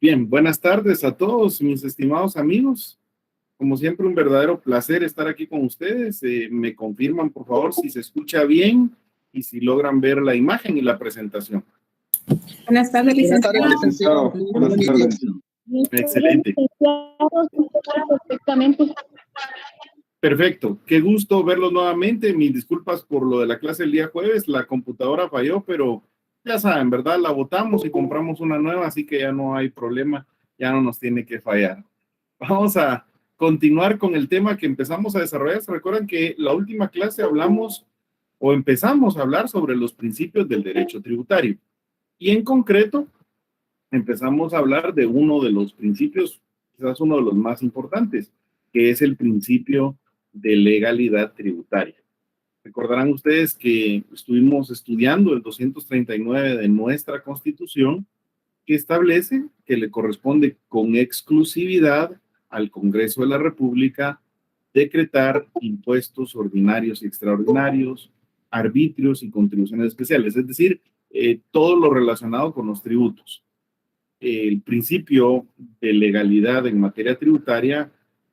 Bien, buenas tardes a todos mis estimados amigos. Como siempre, un verdadero placer estar aquí con ustedes. Me confirman, por favor, si se escucha bien y si logran ver la imagen y la presentación. Buenas tardes, licenciado. Buenas tardes. Excelente. Perfecto. Qué gusto verlos nuevamente. Mis disculpas por lo de la clase el día jueves. La computadora falló, pero ya saben, ¿verdad? La botamos y compramos una nueva, así que ya no hay problema. Ya no nos tiene que fallar. Vamos a continuar con el tema que empezamos a desarrollar. ¿Se recuerdan que la última clase hablamos o empezamos a hablar sobre los principios del derecho tributario? Y en concreto, empezamos a hablar de uno de los principios, quizás uno de los más importantes, que es el principio de legalidad tributaria. Recordarán ustedes que estuvimos estudiando el 239 de nuestra Constitución, que establece que le corresponde con exclusividad al Congreso de la República decretar impuestos ordinarios y extraordinarios, arbitrios y contribuciones especiales, es decir, todo lo relacionado con los tributos. El principio de legalidad en materia tributaria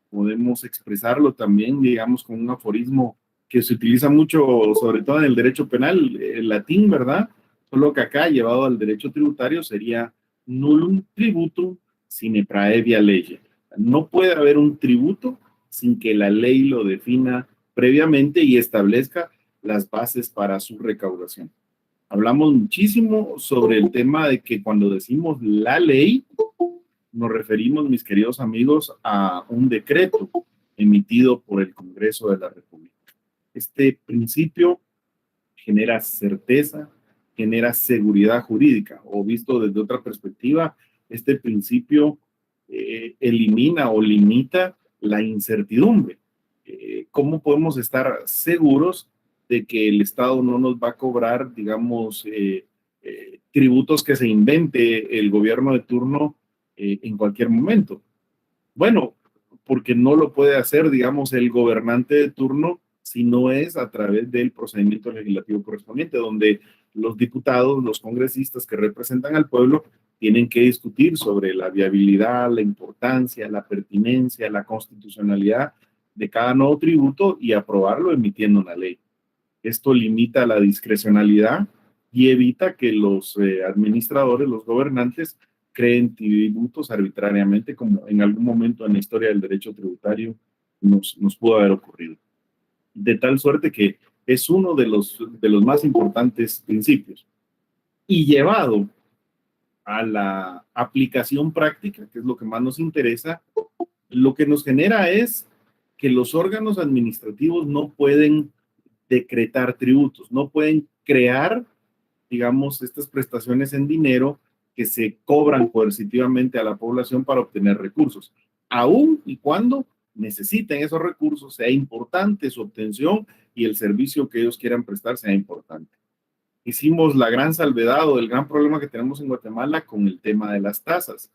podemos expresarlo también, digamos, con un aforismo que se utiliza mucho, sobre todo en el derecho penal, el latín, ¿verdad? Solo que acá, llevado al derecho tributario, sería nullum tributum sine praevia lege. No puede haber un tributo sin que la ley lo defina previamente y establezca las bases para su recaudación. Hablamos muchísimo sobre el tema de que cuando decimos la ley, nos referimos, mis queridos amigos, a un decreto emitido por el Congreso de la República. Este principio genera certeza, genera seguridad jurídica, o visto desde otra perspectiva, este principio elimina o limita la incertidumbre. ¿Cómo podemos estar seguros de que el Estado no nos va a cobrar, digamos, tributos que se invente el gobierno de turno en cualquier momento? Bueno, porque no lo puede hacer, digamos, el gobernante de turno si no es a través del procedimiento legislativo correspondiente, donde los diputados, los congresistas que representan al pueblo, tienen que discutir sobre la viabilidad, la importancia, la pertinencia, la constitucionalidad de cada nuevo tributo y aprobarlo emitiendo una ley. Esto limita la discrecionalidad y evita que los administradores, los gobernantes, creen tributos arbitrariamente, como en algún momento en la historia del derecho tributario nos pudo haber ocurrido. De tal suerte que es uno de los más importantes principios. Y llevado a la aplicación práctica, que es lo que más nos interesa, lo que nos genera es que los órganos administrativos no pueden decretar tributos, no pueden crear, digamos, estas prestaciones en dinero que se cobran coercitivamente a la población para obtener recursos, aun y cuando necesiten esos recursos, sea importante su obtención y el servicio que ellos quieran prestar sea importante. Hicimos la gran salvedad o el gran problema que tenemos en Guatemala con el tema de las tasas,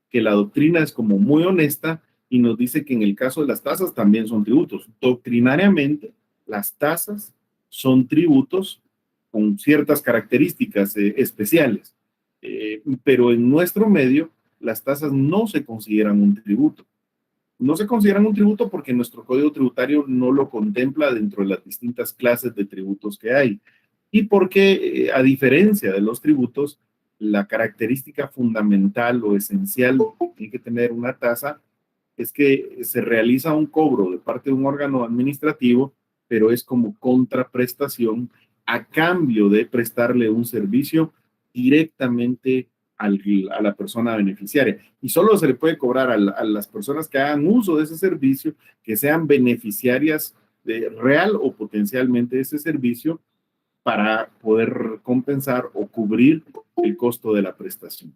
que la doctrina es como muy honesta y nos dice que en el caso de las tasas también son tributos. Doctrinariamente, las tasas son tributos con ciertas características especiales, pero en nuestro medio las tasas no se consideran un tributo. No se consideran un tributo porque nuestro código tributario no lo contempla dentro de las distintas clases de tributos que hay. Y porque, a diferencia de los tributos, la característica fundamental o esencial que tiene que tener una tasa es que se realiza un cobro de parte de un órgano administrativo, pero es como contraprestación a cambio de prestarle un servicio directamente a la persona beneficiaria. Y solo se le puede cobrar a las personas que hagan uso de ese servicio, que sean beneficiarias real o potencialmente de ese servicio, para poder compensar o cubrir el costo de la prestación.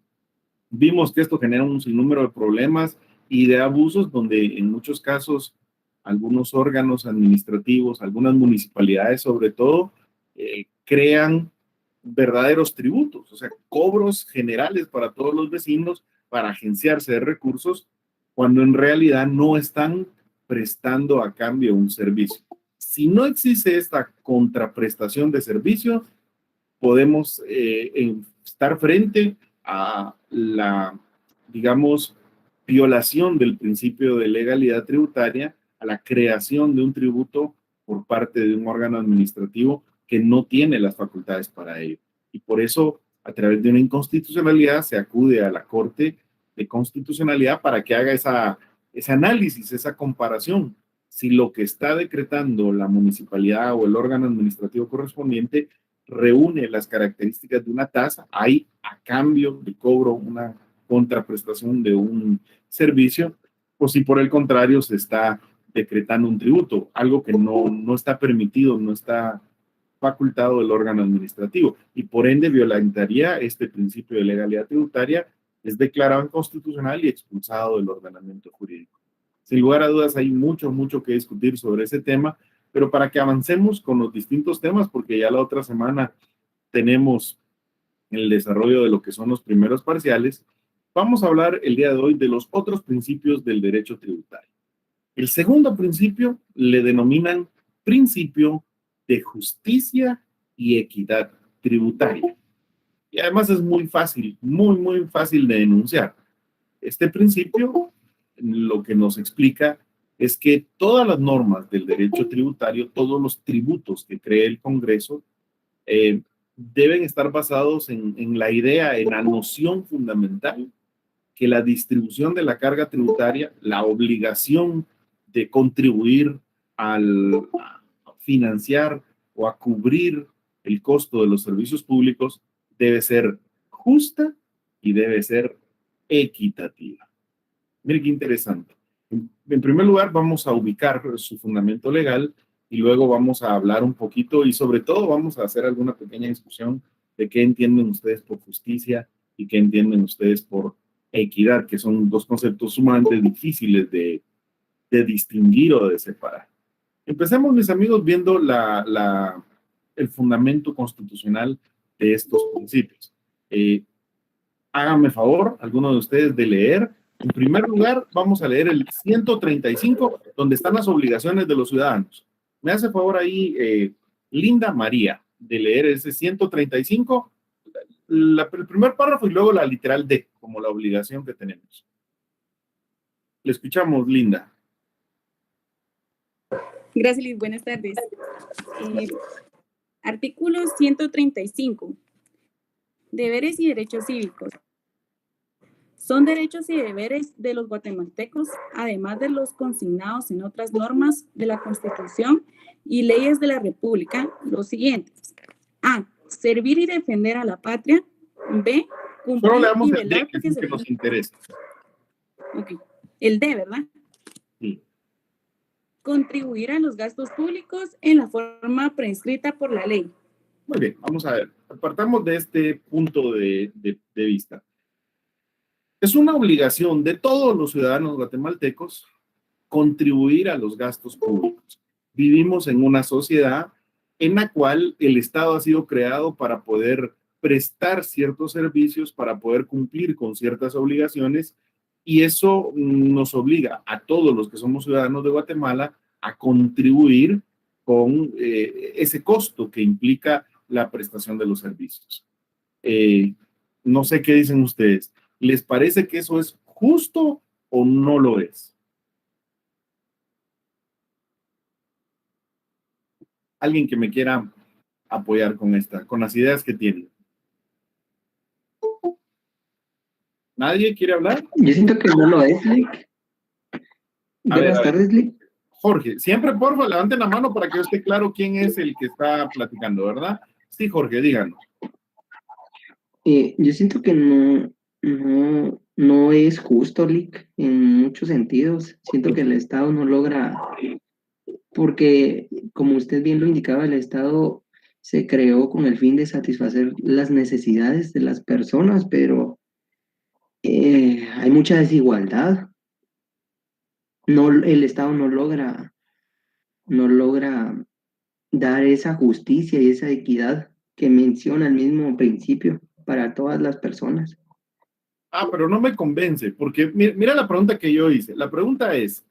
Vimos que esto genera un sinnúmero de problemas y de abusos donde en muchos casos algunos órganos administrativos, algunas municipalidades sobre todo, crean verdaderos tributos, o sea, cobros generales para todos los vecinos para agenciarse de recursos, cuando en realidad no están prestando a cambio un servicio. Si no existe esta contraprestación de servicio, podemos estar frente a la digamos, violación del principio de legalidad tributaria a la creación de un tributo por parte de un órgano administrativo que no tiene las facultades para ello. Y por eso, a través de una inconstitucionalidad, se acude a la Corte de Constitucionalidad para que haga ese análisis, esa comparación. Si lo que está decretando la municipalidad o el órgano administrativo correspondiente reúne las características de una tasa, hay a cambio de cobro una contraprestación de un servicio, o si por el contrario se está decretando un tributo, algo que no está permitido, no está facultado del órgano administrativo, y por ende violentaría este principio de legalidad tributaria, es declarado inconstitucional y expulsado del ordenamiento jurídico. Sin lugar a dudas hay mucho que discutir sobre ese tema, pero para que avancemos con los distintos temas, porque ya la otra semana tenemos el desarrollo de lo que son los primeros parciales, vamos a hablar el día de hoy de los otros principios del derecho tributario. El segundo principio le denominan principio de justicia y equidad tributaria. Y además es muy fácil, muy fácil de enunciar. Este principio lo que nos explica es que todas las normas del derecho tributario, todos los tributos que cree el Congreso, deben estar basados en la idea, en la noción fundamental que la distribución de la carga tributaria, la obligación de contribuir a financiar o a cubrir el costo de los servicios públicos debe ser justa y debe ser equitativa. Mire qué interesante. En primer lugar, vamos a ubicar su fundamento legal y luego vamos a hablar un poquito y sobre todo vamos a hacer alguna pequeña discusión de qué entienden ustedes por justicia y qué entienden ustedes por equidad, que son dos conceptos sumamente difíciles de distinguir o de separar. Empecemos, mis amigos, viendo el fundamento constitucional de estos principios. Háganme favor, alguno de ustedes, de leer. En primer lugar, vamos a leer el 135, donde están las obligaciones de los ciudadanos. Me hace favor ahí, Linda María, de leer ese 135, el primer párrafo y luego la literal D, como la obligación que tenemos. Le escuchamos, Linda. Gracias, Liz. Buenas tardes. Artículo 135. Deberes y derechos cívicos. Son derechos y deberes de los guatemaltecos, además de los consignados en otras normas de la Constitución y leyes de la República, los siguientes. A. Servir y defender a la patria. B. Cumplir Solo leamos y el velar D, que porque es el que nos interesa. Ok. El D, ¿verdad? Sí. Contribuir a los gastos públicos en la forma prescrita por la ley. Muy bien, vamos a ver. Partamos de este punto de vista. Es una obligación de todos los ciudadanos guatemaltecos contribuir a los gastos públicos. Vivimos en una sociedad en la cual el Estado ha sido creado para poder prestar ciertos servicios, para poder cumplir con ciertas obligaciones, y eso nos obliga a todos los que somos ciudadanos de Guatemala a contribuir con ese costo que implica la prestación de los servicios. No sé qué dicen ustedes. ¿Les parece que eso es justo o no lo es? Alguien que me quiera apoyar con las ideas que tiene. ¿Nadie quiere hablar? Yo siento que no lo es, Lick. Buenas tardes, Lick. Jorge, siempre porfa, levanten la mano para que esté claro quién es el que está platicando, ¿verdad? Sí, Jorge, díganos. Yo siento que no es justo, Lick, en muchos sentidos. Siento que el Estado no logra, porque como usted bien lo indicaba, el Estado se creó con el fin de satisfacer las necesidades de las personas, pero hay mucha desigualdad. El Estado no logra dar esa justicia y esa equidad que menciona el mismo principio para todas las personas. Pero no me convence, porque mira la pregunta que yo hice. La pregunta ¿es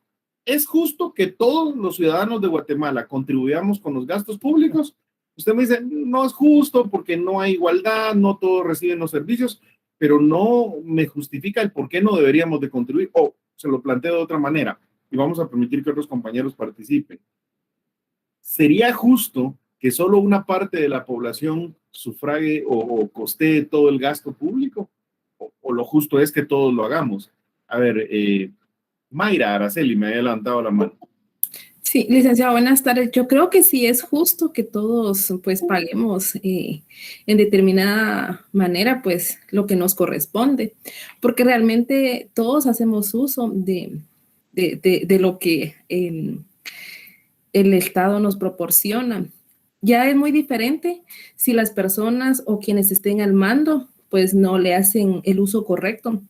justo que todos los ciudadanos de Guatemala contribuyamos con los gastos públicos? Usted me dice, no es justo porque no hay igualdad, no todos reciben los servicios. pero no me justifica el por qué no deberíamos de contribuir, o se lo planteo de otra manera, y vamos a permitir que otros compañeros participen. ¿Sería justo que solo una parte de la población sufrague o costee todo el gasto público? ¿O lo justo es que todos lo hagamos? A ver, Mayra Araceli me había levantado la mano. Sí, licenciado, buenas tardes. Yo creo que sí es justo que todos pues paguemos en determinada manera pues lo que nos corresponde, porque realmente todos hacemos uso de lo que el Estado nos proporciona. Ya es muy diferente si las personas o quienes estén al mando pues no le hacen el uso correcto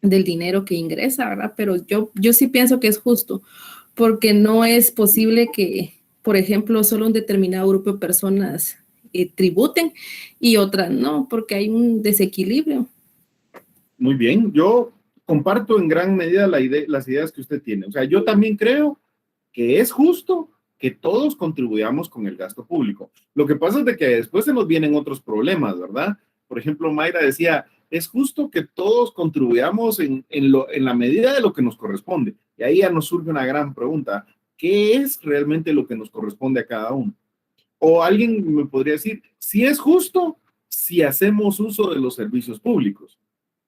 del dinero que ingresa, ¿verdad? Pero yo sí pienso que es justo, porque no es posible que, por ejemplo, solo un determinado grupo de personas tributen y otras no, porque hay un desequilibrio. Muy bien, yo comparto en gran medida las ideas que usted tiene. O sea, yo también creo que es justo que todos contribuyamos con el gasto público. Lo que pasa es de que después se nos vienen otros problemas, ¿verdad? Por ejemplo, Mayra decía, es justo que todos contribuyamos en la medida de lo que nos corresponde. Y ahí ya nos surge una gran pregunta. ¿Qué es realmente lo que nos corresponde a cada uno? O alguien me podría decir, si es justo, si hacemos uso de los servicios públicos.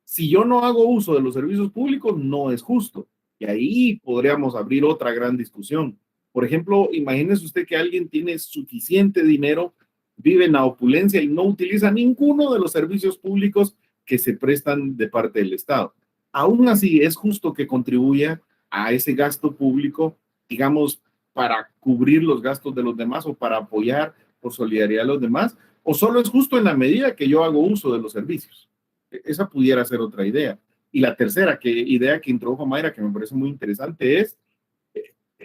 Si yo no hago uso de los servicios públicos, no es justo. Y ahí podríamos abrir otra gran discusión. Por ejemplo, imagínese usted que alguien tiene suficiente dinero, vive en la opulencia y no utiliza ninguno de los servicios públicos que se prestan de parte del Estado. Aún así, es justo que contribuya a ese gasto público, digamos, para cubrir los gastos de los demás o para apoyar por solidaridad a los demás, o solo es justo en la medida que yo hago uso de los servicios. Esa pudiera ser otra idea. Y la tercera idea que introdujo Mayra, que me parece muy interesante,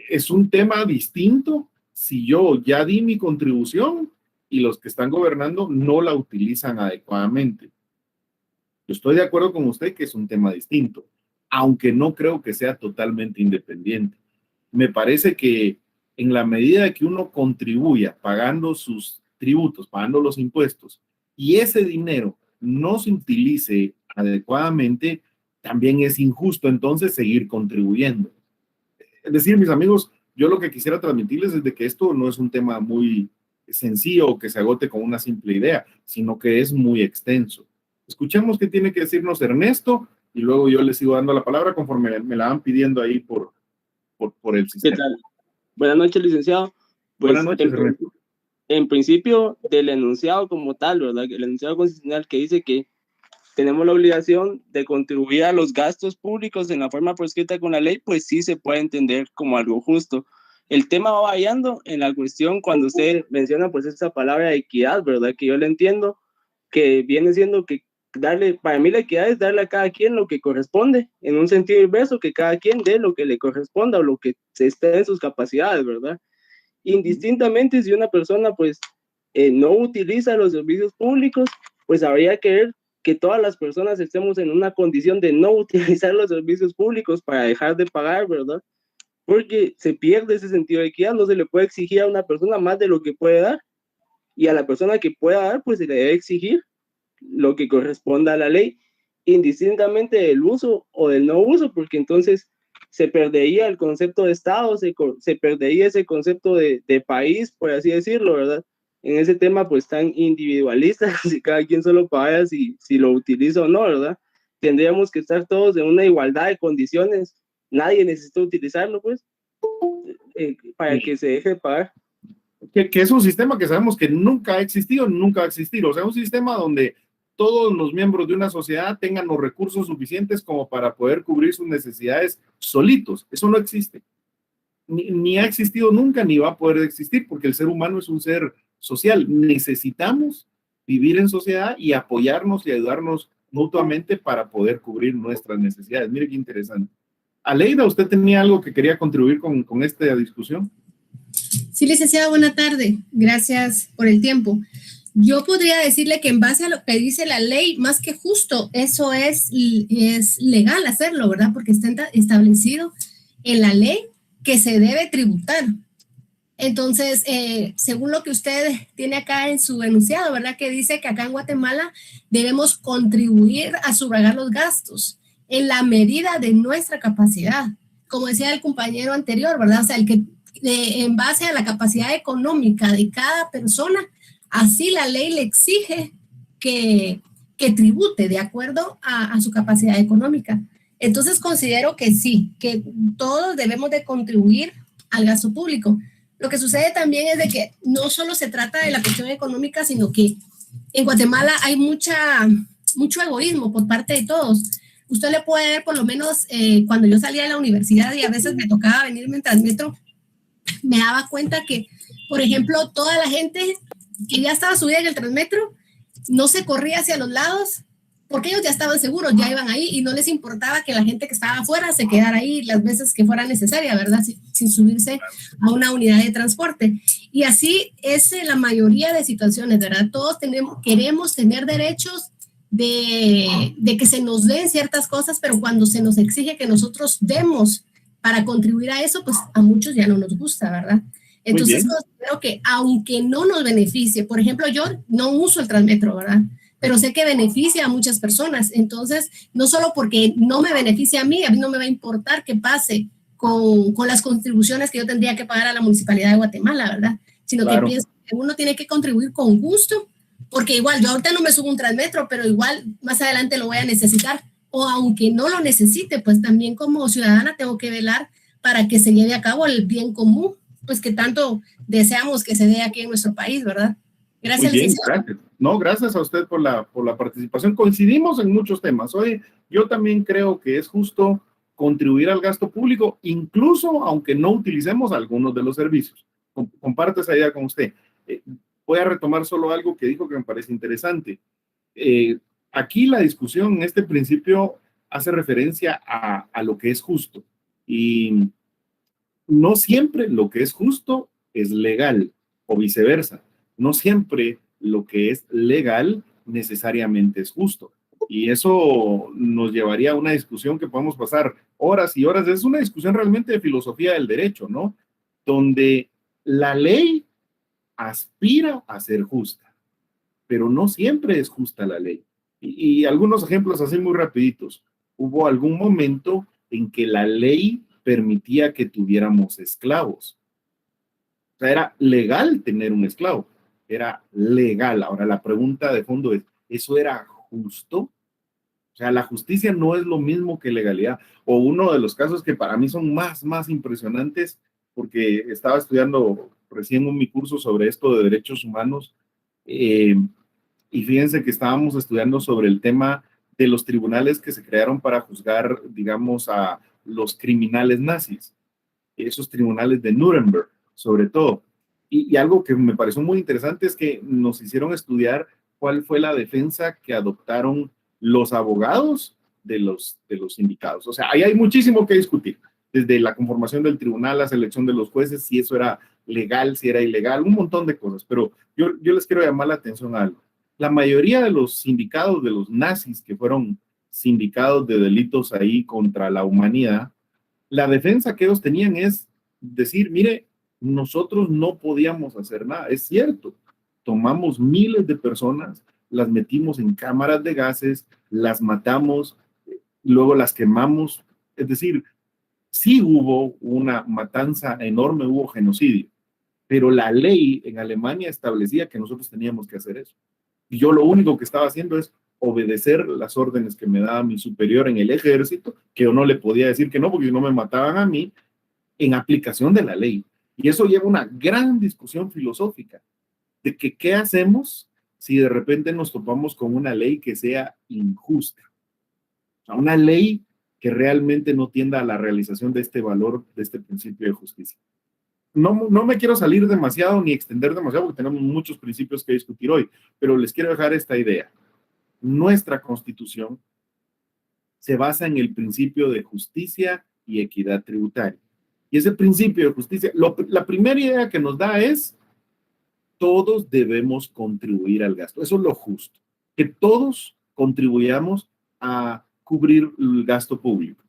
es un tema distinto si yo ya di mi contribución y los que están gobernando no la utilizan adecuadamente. Yo estoy de acuerdo con usted que es un tema distinto, aunque no creo que sea totalmente independiente. Me parece que en la medida que uno contribuya pagando sus tributos, pagando los impuestos, y ese dinero no se utilice adecuadamente, también es injusto entonces seguir contribuyendo. Es decir, mis amigos, yo lo que quisiera transmitirles es de que esto no es un tema muy sencillo o que se agote con una simple idea, sino que es muy extenso. Escuchemos qué tiene que decirnos Ernesto y luego yo les sigo dando la palabra conforme me la van pidiendo ahí por el sistema. ¿Qué tal? Buenas noches, licenciado. Pues, buenas noches, Ernesto. En principio, del enunciado como tal, ¿verdad? El enunciado constitucional que dice que tenemos la obligación de contribuir a los gastos públicos en la forma prescrita con la ley, pues sí se puede entender como algo justo. El tema va variando en la cuestión cuando usted menciona pues esa palabra equidad, ¿verdad? Que yo le entiendo que viene siendo que para mí la equidad es darle a cada quien lo que corresponde, en un sentido inverso, que cada quien dé lo que le corresponda o lo que se esté en sus capacidades, ¿verdad? Indistintamente si una persona pues no utiliza los servicios públicos, pues habría que ver que todas las personas estemos en una condición de no utilizar los servicios públicos para dejar de pagar, ¿verdad? Porque se pierde ese sentido de equidad, no se le puede exigir a una persona más de lo que puede dar, y a la persona que pueda dar, pues se le debe exigir lo que corresponda a la ley, indistintamente del uso o del no uso, porque entonces se perdería el concepto de Estado, se perdería ese concepto de país, por así decirlo, ¿verdad? En ese tema, pues tan individualista, si cada quien solo paga si lo utiliza o no, ¿verdad? Tendríamos que estar todos en una igualdad de condiciones, nadie necesita utilizarlo, pues, para que se deje de pagar. Que es un sistema que sabemos que nunca ha existido, nunca va a existir. O sea, un sistema donde todos los miembros de una sociedad tengan los recursos suficientes como para poder cubrir sus necesidades solitos. Eso no existe. Ni ha existido nunca, ni va a poder existir, porque el ser humano es un ser social. Necesitamos vivir en sociedad y apoyarnos y ayudarnos mutuamente para poder cubrir nuestras necesidades. Mire qué interesante. Aleida, ¿usted tenía algo que quería contribuir con esta discusión? Sí, licenciada, buena tarde. Gracias por el tiempo. Yo podría decirle que en base a lo que dice la ley, más que justo, eso es legal hacerlo, ¿verdad? Porque está establecido en la ley que se debe tributar. Entonces, según lo que usted tiene acá en su enunciado, ¿verdad? Que dice que acá en Guatemala debemos contribuir a sufragar los gastos en la medida de nuestra capacidad. Como decía el compañero anterior, ¿verdad? O sea, en base a la capacidad económica de cada persona, así la ley le exige que tribute de acuerdo a su capacidad económica. Entonces, considero que sí, que todos debemos de contribuir al gasto público. Lo que sucede también es de que no solo se trata de la cuestión económica, sino que en Guatemala hay mucho egoísmo por parte de todos. Usted le puede ver, por lo menos cuando yo salía de la universidad y a veces me tocaba venirme en Transmetro, me daba cuenta que, por ejemplo, toda la gente que ya estaba subida en el Transmetro no se corría hacia los lados porque ellos ya estaban seguros, ya iban ahí y no les importaba que la gente que estaba afuera se quedara ahí las veces que fuera necesaria, ¿verdad? Sin subirse a una unidad de transporte. Y así es la mayoría de situaciones, ¿verdad? Todos queremos tener derechos de que se nos den ciertas cosas, pero cuando se nos exige que nosotros demos para contribuir a eso, pues a muchos ya no nos gusta, ¿verdad? Entonces, considero que aunque no nos beneficie, por ejemplo, yo no uso el Transmetro, ¿verdad? Pero sé que beneficia a muchas personas. Entonces, no solo porque no me beneficia a mí no me va a importar que pase con las contribuciones que yo tendría que pagar a la Municipalidad de Guatemala, ¿verdad? Sino que pienso que uno tiene que contribuir con gusto, porque igual yo ahorita no me subo un Transmetro, pero igual más adelante lo voy a necesitar. O aunque no lo necesite, pues también como ciudadana tengo que velar para que se lleve a cabo el bien común, pues que tanto deseamos que se dé aquí en nuestro país, ¿verdad? Gracias, muy bien, gracias. No, gracias a usted por la participación. Coincidimos en muchos temas. Oye, yo también creo que es justo contribuir al gasto público, incluso aunque no utilicemos algunos de los servicios. Comparto esa idea con usted. Voy a retomar solo algo que dijo que me parece interesante. Aquí la discusión en este principio hace referencia a lo que es justo. Y no siempre lo que es justo es legal o viceversa. No siempre lo que es legal necesariamente es justo. Y eso nos llevaría a una discusión que podemos pasar horas y horas. Es una discusión realmente de filosofía del derecho, ¿no? Donde la ley aspira a ser justa, pero no siempre es justa la ley. Y algunos ejemplos así muy rapiditos. Hubo algún momento en que la ley permitía que tuviéramos esclavos. O sea, era legal tener un esclavo. Era legal. Ahora la pregunta de fondo es, ¿eso era justo? O sea, la justicia no es lo mismo que legalidad. O uno de los casos que para mí son más impresionantes, porque estaba estudiando recién mi curso sobre esto de derechos humanos, y fíjense que estábamos estudiando sobre el tema de los tribunales que se crearon para juzgar, digamos, a los criminales nazis, esos tribunales de Nuremberg, sobre todo. Y algo que me pareció muy interesante es que nos hicieron estudiar cuál fue la defensa que adoptaron los abogados de los sindicados. O sea, ahí hay muchísimo que discutir, desde la conformación del tribunal, la selección de los jueces, si eso era legal, si era ilegal, un montón de cosas. Pero yo les quiero llamar la atención a algo. La mayoría de los sindicados de los nazis, que fueron sindicados de delitos ahí contra la humanidad, la defensa que ellos tenían es decir, mire, nosotros no podíamos hacer nada. Es cierto, tomamos miles de personas, las metimos en cámaras de gases, las matamos, luego las quemamos. Es decir, sí hubo una matanza enorme, hubo genocidio, pero la ley en Alemania establecía que nosotros teníamos que hacer eso. Y yo lo único que estaba haciendo es obedecer las órdenes que me daba mi superior en el ejército, que yo no le podía decir que no, porque si no me mataban a mí, en aplicación de la ley. Y eso lleva a una gran discusión filosófica de que qué hacemos si de repente nos topamos con una ley que sea injusta. O sea, una ley que realmente no tienda a la realización de este valor, de este principio de justicia. No me quiero salir demasiado ni extender demasiado porque tenemos muchos principios que discutir hoy, pero les quiero dejar esta idea. Nuestra Constitución se basa en el principio de justicia y equidad tributaria. Y ese principio de justicia, la primera idea que nos da es todos debemos contribuir al gasto. Eso es lo justo, que todos contribuyamos a cubrir el gasto público.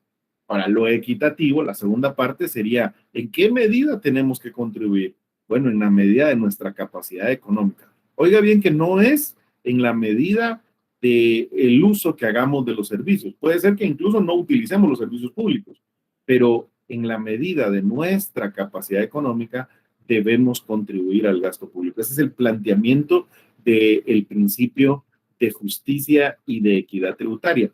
Para lo equitativo, la segunda parte sería, ¿en qué medida tenemos que contribuir? Bueno, en la medida de nuestra capacidad económica. Oiga bien que no es en la medida del uso que hagamos de los servicios. Puede ser que incluso no utilicemos los servicios públicos, pero en la medida de nuestra capacidad económica debemos contribuir al gasto público. Ese es el planteamiento del principio de justicia y de equidad tributaria.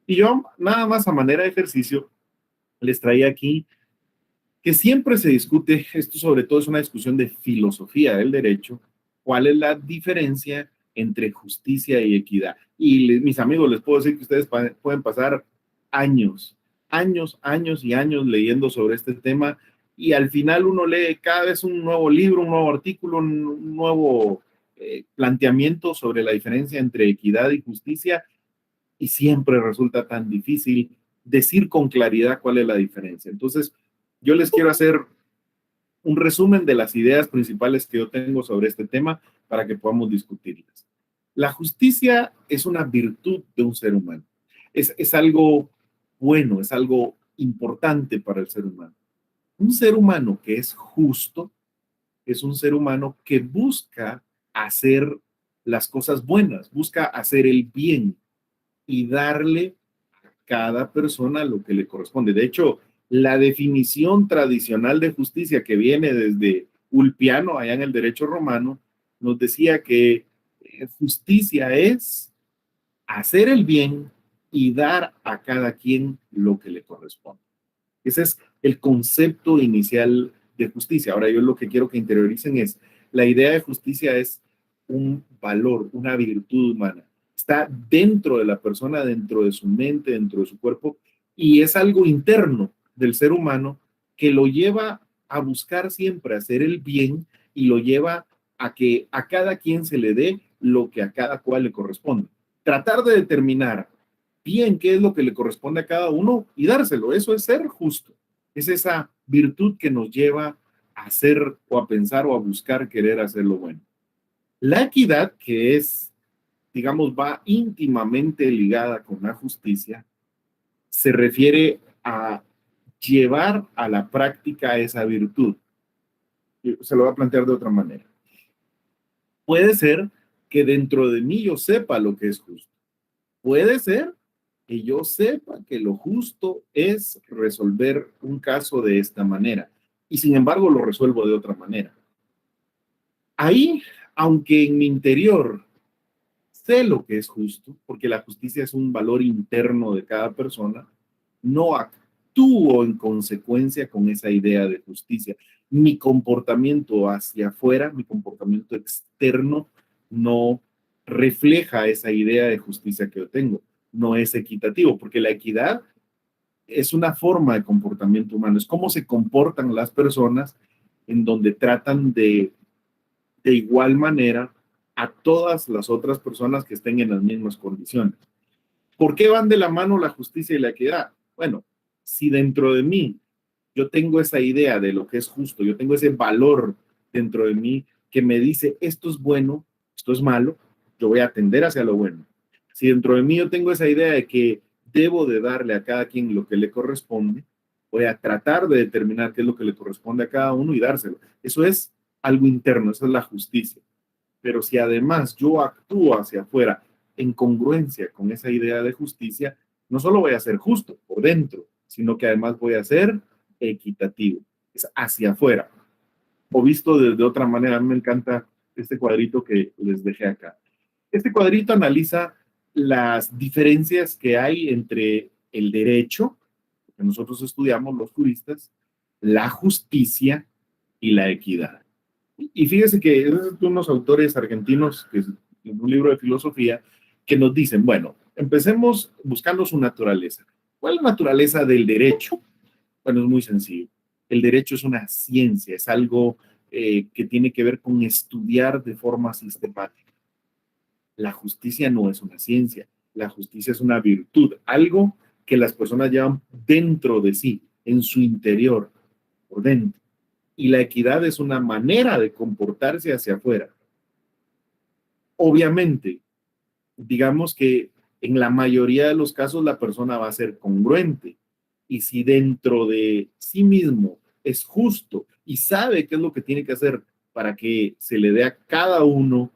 Y yo, nada más a manera de ejercicio, les traía aquí que siempre se discute, esto sobre todo es una discusión de filosofía del derecho, cuál es la diferencia entre justicia y equidad. Y mis amigos, les puedo decir que ustedes pueden pasar años y años leyendo sobre este tema, y al final uno lee cada vez un nuevo libro, un nuevo artículo, un nuevo planteamiento sobre la diferencia entre equidad y justicia, y siempre resulta tan difícil decir con claridad cuál es la diferencia. Entonces, yo les quiero hacer un resumen de las ideas principales que yo tengo sobre este tema para que podamos discutirlas. La justicia es una virtud de un ser humano. Es algo bueno, es algo importante para el ser humano. Un ser humano que es justo es un ser humano que busca hacer las cosas buenas, busca hacer el bien y darle a cada persona lo que le corresponde. De hecho, la definición tradicional de justicia que viene desde Ulpiano, allá en el derecho romano, nos decía que justicia es hacer el bien y dar a cada quien lo que le corresponde. Ese es el concepto inicial de justicia. Ahora yo lo que quiero que interioricen es, la idea de justicia es un valor, una virtud humana. Está dentro de la persona, dentro de su mente, dentro de su cuerpo, y es algo interno del ser humano que lo lleva a buscar siempre hacer el bien y lo lleva a que a cada quien se le dé lo que a cada cual le corresponde. Tratar de determinar bien qué es lo que le corresponde a cada uno y dárselo, eso es ser justo. Es esa virtud que nos lleva a hacer o a pensar o a buscar querer hacer lo bueno. La equidad, que es, digamos, va íntimamente ligada con la justicia, se refiere a llevar a la práctica esa virtud. Se lo voy a plantear de otra manera. Puede ser que dentro de mí yo sepa lo que es justo. Puede ser que yo sepa que lo justo es resolver un caso de esta manera y sin embargo lo resuelvo de otra manera. Ahí, aunque en mi interior sé lo que es justo, porque la justicia es un valor interno de cada persona, no actúo en consecuencia con esa idea de justicia. Mi comportamiento hacia afuera, mi comportamiento externo, no refleja esa idea de justicia que yo tengo. No es equitativo, porque la equidad es una forma de comportamiento humano. Es cómo se comportan las personas en donde tratan de igual manera a todas las otras personas que estén en las mismas condiciones. ¿Por qué van de la mano la justicia y la equidad? Bueno, si dentro de mí yo tengo esa idea de lo que es justo, yo tengo ese valor dentro de mí que me dice esto es bueno, esto es malo, yo voy a tender hacia lo bueno. Si dentro de mí yo tengo esa idea de que debo de darle a cada quien lo que le corresponde, voy a tratar de determinar qué es lo que le corresponde a cada uno y dárselo. Eso es algo interno, esa es la justicia. Pero si además yo actúo hacia afuera en congruencia con esa idea de justicia, no solo voy a ser justo por dentro, sino que además voy a ser equitativo. Es hacia afuera. O visto de otra manera, a mí me encanta este cuadrito que les dejé acá. Este cuadrito analiza las diferencias que hay entre el derecho, que nosotros estudiamos los juristas, la justicia y la equidad. Y fíjese que esos son unos autores argentinos, que es un libro de filosofía, que nos dicen, bueno, empecemos buscando su naturaleza. ¿Cuál es la naturaleza del derecho? Bueno, es muy sencillo. El derecho es una ciencia, es algo que tiene que ver con estudiar de forma sistemática. La justicia no es una ciencia, la justicia es una virtud, algo que las personas llevan dentro de sí, en su interior, por dentro. Y la equidad es una manera de comportarse hacia afuera. Obviamente, digamos que en la mayoría de los casos la persona va a ser congruente. Y si dentro de sí mismo es justo y sabe qué es lo que tiene que hacer para que se le dé a cada uno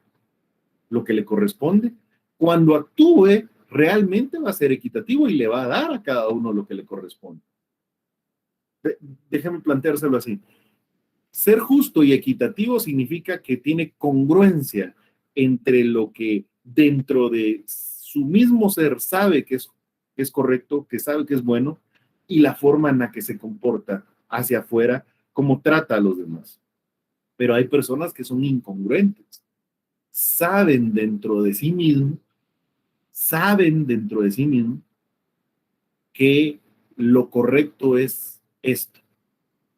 lo que le corresponde. Cuando actúe, realmente va a ser equitativo y le va a dar a cada uno lo que le corresponde. Déjame planteárselo así. Ser justo y equitativo significa que tiene congruencia entre lo que dentro de su mismo ser sabe que es correcto, que sabe que es bueno, y la forma en la que se comporta hacia afuera, cómo trata a los demás. Pero hay personas que son incongruentes. Saben dentro de sí mismo que lo correcto es esto.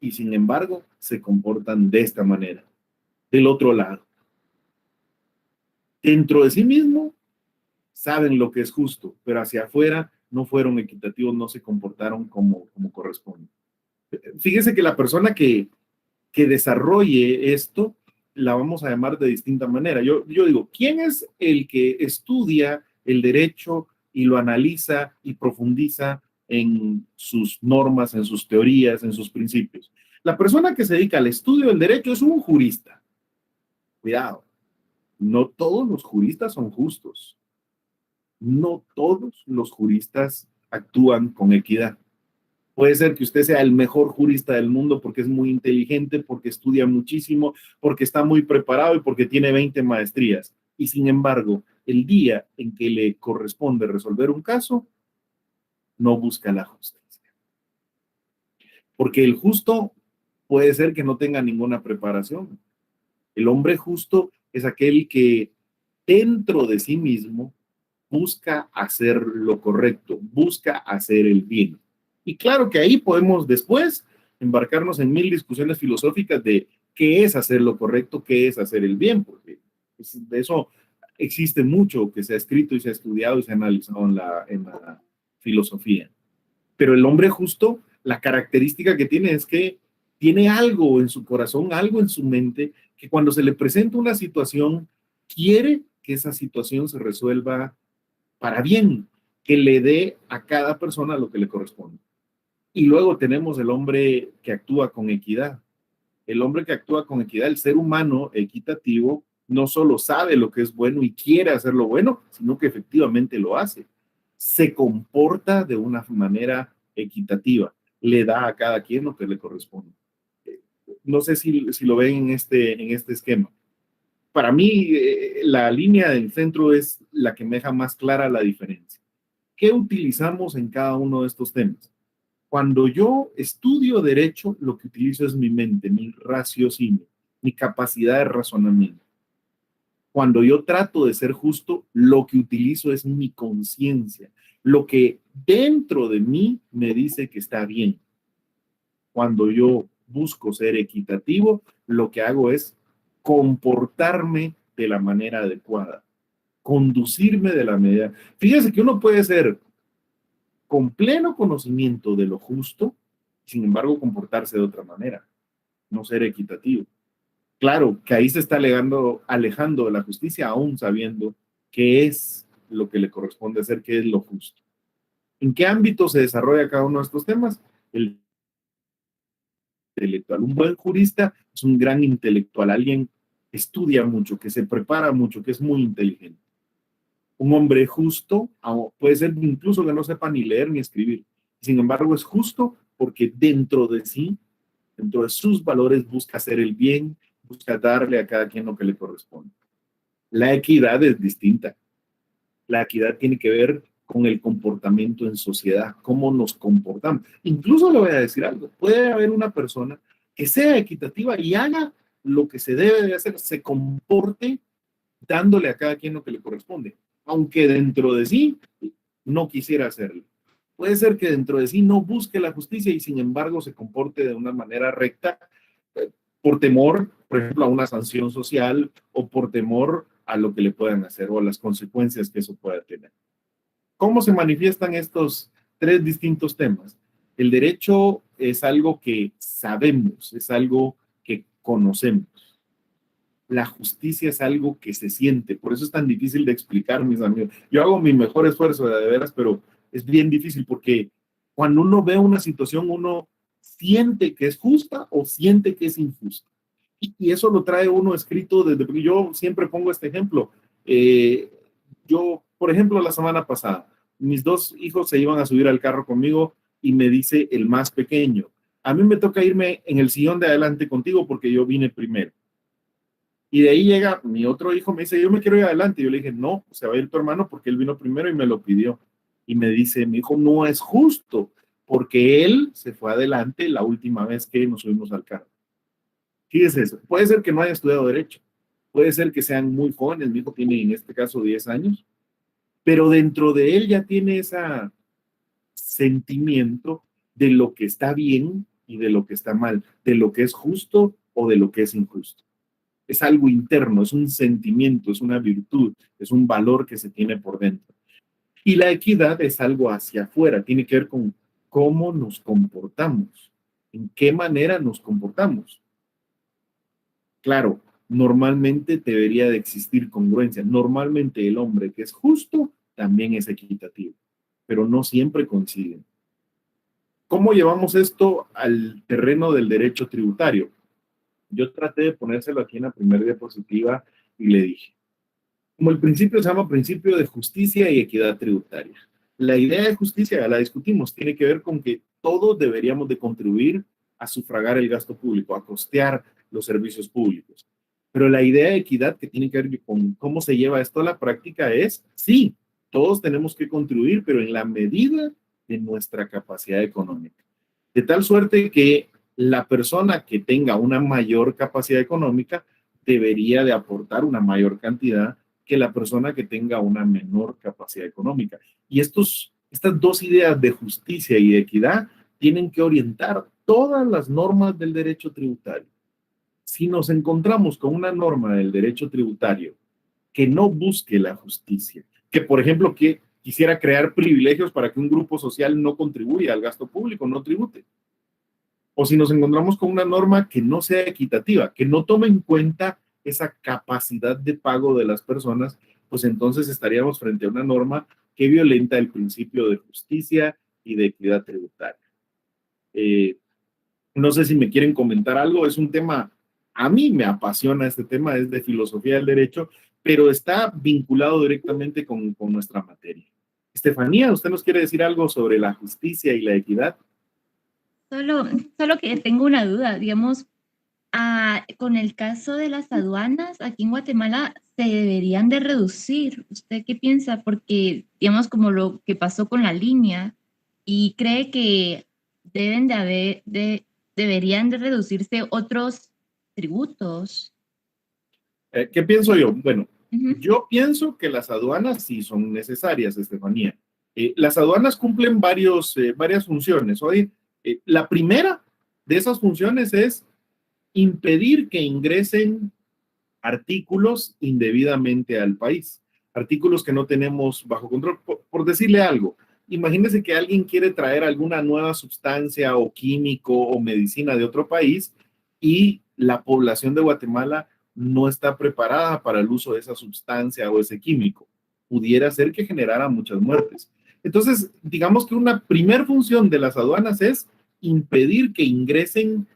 Y sin embargo, se comportan de esta manera. Del otro lado. Dentro de sí mismo, saben lo que es justo, pero hacia afuera no fueron equitativos, no se comportaron como corresponde. Fíjese que la persona que desarrolle esto, la vamos a llamar de distinta manera. Yo digo, ¿quién es el que estudia el derecho y lo analiza y profundiza en sus normas, en sus teorías, en sus principios? La persona que se dedica al estudio del derecho es un jurista. Cuidado, no todos los juristas son justos. No todos los juristas actúan con equidad. Puede ser que usted sea el mejor jurista del mundo porque es muy inteligente, porque estudia muchísimo, porque está muy preparado y porque tiene 20 maestrías. Y sin embargo, el día en que le corresponde resolver un caso, no busca la justicia. Porque el justo puede ser que no tenga ninguna preparación. El hombre justo es aquel que dentro de sí mismo busca hacer lo correcto, busca hacer el bien. Y claro que ahí podemos después embarcarnos en 1000 discusiones filosóficas de qué es hacer lo correcto, qué es hacer el bien, porque de eso existe mucho que se ha escrito y se ha estudiado y se ha analizado en la filosofía. Pero el hombre justo, la característica que tiene es que tiene algo en su corazón, algo en su mente, que cuando se le presenta una situación, quiere que esa situación se resuelva para bien, que le dé a cada persona lo que le corresponde. Y luego tenemos el hombre que actúa con equidad. El hombre que actúa con equidad, el ser humano equitativo, no solo sabe lo que es bueno y quiere hacer lo bueno, sino que efectivamente lo hace. Se comporta de una manera equitativa, le da a cada quien lo que le corresponde. No sé si lo ven en este esquema. Para mí, la línea del centro es la que me deja más clara la diferencia. ¿Qué utilizamos en cada uno de estos temas? Cuando yo estudio derecho, lo que utilizo es mi mente, mi raciocinio, mi capacidad de razonamiento. Cuando yo trato de ser justo, lo que utilizo es mi conciencia, lo que dentro de mí me dice que está bien. Cuando yo busco ser equitativo, lo que hago es comportarme de la manera adecuada, conducirme de la medida. Fíjese que uno puede ser con pleno conocimiento de lo justo, sin embargo comportarse de otra manera, no ser equitativo. Claro que ahí se está alejando de la justicia, aún sabiendo qué es lo que le corresponde hacer, qué es lo justo. ¿En qué ámbito se desarrolla cada uno de estos temas? El intelectual. Un buen jurista es un gran intelectual, alguien que estudia mucho, que se prepara mucho, que es muy inteligente. Un hombre justo puede ser incluso que no sepa ni leer ni escribir. Sin embargo, es justo porque dentro de sí, dentro de sus valores, busca hacer el bien, busca darle a cada quien lo que le corresponde. La equidad es distinta. La equidad tiene que ver con el comportamiento en sociedad, cómo nos comportamos. Incluso le voy a decir algo, puede haber una persona que sea equitativa y haga lo que se debe de hacer, se comporte dándole a cada quien lo que le corresponde, aunque dentro de sí no quisiera hacerlo. Puede ser que dentro de sí no busque la justicia y sin embargo se comporte de una manera recta por temor, por ejemplo, a una sanción social o por temor a lo que le puedan hacer o a las consecuencias que eso pueda tener. ¿Cómo se manifiestan estos tres distintos temas? El derecho es algo que sabemos, es algo que conocemos. La justicia es algo que se siente, por eso es tan difícil de explicar, mis amigos. Yo hago mi mejor esfuerzo, de veras, pero es bien difícil porque cuando uno ve una situación, uno siente que es justa o siente que es injusta. Y eso lo trae uno escrito desde, porque yo siempre pongo este ejemplo. Yo, por ejemplo, la semana pasada, mis 2 hijos se iban a subir al carro conmigo y me dice el más pequeño, a mí me toca irme en el sillón de adelante contigo porque yo vine primero. Y de ahí llega mi otro hijo, me dice, yo me quiero ir adelante. Yo le dije, no, se va a ir tu hermano porque él vino primero y me lo pidió. Y me dice, mi hijo, no es justo porque él se fue adelante la última vez que nos subimos al carro. Fíjese eso. Puede ser que no haya estudiado Derecho. Puede ser que sean muy jóvenes. Mi hijo tiene en este caso 10 años. Pero dentro de él ya tiene ese sentimiento de lo que está bien y de lo que está mal, de lo que es justo o de lo que es injusto. Es algo interno, es un sentimiento, es una virtud, es un valor que se tiene por dentro. Y la equidad es algo hacia afuera, tiene que ver con cómo nos comportamos, en qué manera nos comportamos. Claro, normalmente debería de existir congruencia. Normalmente el hombre que es justo también es equitativo, pero no siempre coinciden. ¿Cómo llevamos esto al terreno del derecho tributario? Yo traté de ponérselo aquí en la primera diapositiva y le dije, como el principio se llama principio de justicia y equidad tributaria. La idea de justicia, ya la discutimos, tiene que ver con que todos deberíamos de contribuir a sufragar el gasto público, a costear los servicios públicos. Pero la idea de equidad que tiene que ver con cómo se lleva esto a la práctica es, sí, todos tenemos que contribuir, pero en la medida de nuestra capacidad económica. De tal suerte que la persona que tenga una mayor capacidad económica debería de aportar una mayor cantidad que la persona que tenga una menor capacidad económica. Y estas 2 ideas de justicia y de equidad tienen que orientar todas las normas del derecho tributario. Si nos encontramos con una norma del derecho tributario que no busque la justicia, que por ejemplo que quisiera crear privilegios para que un grupo social no contribuya al gasto público, no tribute, o si nos encontramos con una norma que no sea equitativa, que no tome en cuenta esa capacidad de pago de las personas, pues entonces estaríamos frente a una norma que violenta el principio de justicia y de equidad tributaria. No sé si me quieren comentar algo, es un tema, a mí me apasiona este tema, es de filosofía del derecho, pero está vinculado directamente con nuestra materia. Estefanía, ¿usted nos quiere decir algo sobre la justicia y la equidad? Solo que tengo una duda, digamos, con el caso de las aduanas, aquí en Guatemala se deberían de reducir. ¿Usted qué piensa? Porque, digamos, como lo que pasó con la línea, y cree que deberían de reducirse otros tributos. ¿Qué pienso yo? Bueno, yo pienso que las aduanas sí son necesarias, Estefanía. Las aduanas cumplen varias funciones. Hoy, la primera de esas funciones es impedir que ingresen artículos indebidamente al país, artículos que no tenemos bajo control. Por decirle algo, imagínese que alguien quiere traer alguna nueva sustancia o químico o medicina de otro país y la población de Guatemala no está preparada para el uso de esa sustancia o ese químico. Pudiera ser que generara muchas muertes. Entonces, digamos que una primer función de las aduanas es impedir que ingresen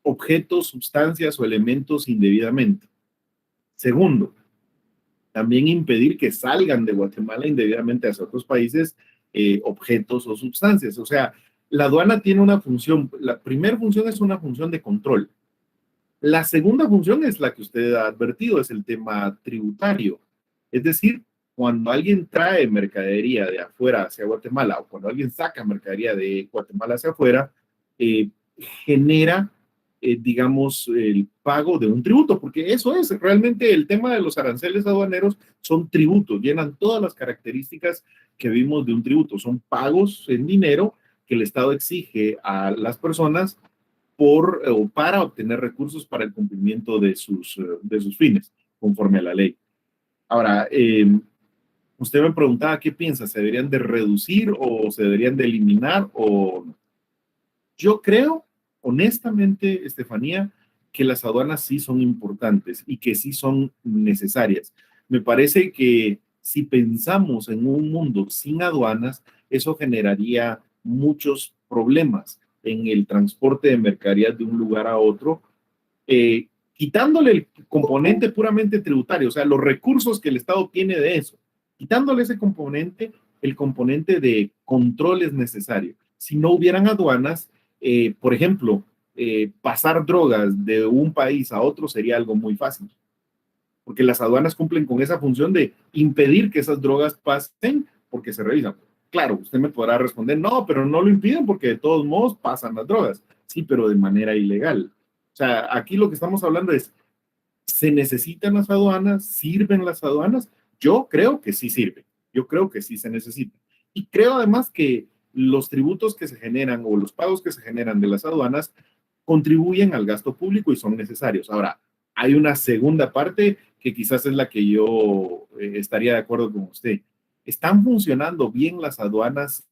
objetos, sustancias o elementos indebidamente. Segundo, también impedir que salgan de Guatemala indebidamente hacia otros países objetos o sustancias. O sea, la aduana tiene una función, la primera función es una función de control. La segunda función es la que usted ha advertido, es el tema tributario. Es decir, cuando alguien trae mercadería de afuera hacia Guatemala o cuando alguien saca mercadería de Guatemala hacia afuera, genera, digamos, el pago de un tributo, porque eso es realmente el tema de los aranceles aduaneros, son tributos, llenan todas las características que vimos de un tributo, son pagos en dinero que el Estado exige a las personas para obtener recursos para el cumplimiento de sus fines, conforme a la ley. Ahora, usted me preguntaba qué piensa, ¿se deberían de reducir o se deberían de eliminar o no? Yo creo, honestamente, Estefanía, que las aduanas sí son importantes y que sí son necesarias. Me parece que si pensamos en un mundo sin aduanas, eso generaría muchos problemas en el transporte de mercaderías de un lugar a otro, quitándole el componente puramente tributario, o sea, los recursos que el Estado tiene de eso, quitándole ese componente, el componente de control es necesario. Si no hubieran aduanas, por ejemplo, pasar drogas de un país a otro sería algo muy fácil, porque las aduanas cumplen con esa función de impedir que esas drogas pasen porque se revisan. Claro, usted me podrá responder, no, pero no lo impiden porque de todos modos pasan las drogas. Sí, pero de manera ilegal. O sea, aquí lo que estamos hablando es, ¿se necesitan las aduanas? ¿Sirven las aduanas? Yo creo que sí sirven. Yo creo que sí se necesitan. Y creo además que los tributos que se generan o los pagos que se generan de las aduanas contribuyen al gasto público y son necesarios. Ahora, hay una segunda parte que quizás es la que yo estaría de acuerdo con usted. ¿Están funcionando bien las aduanas?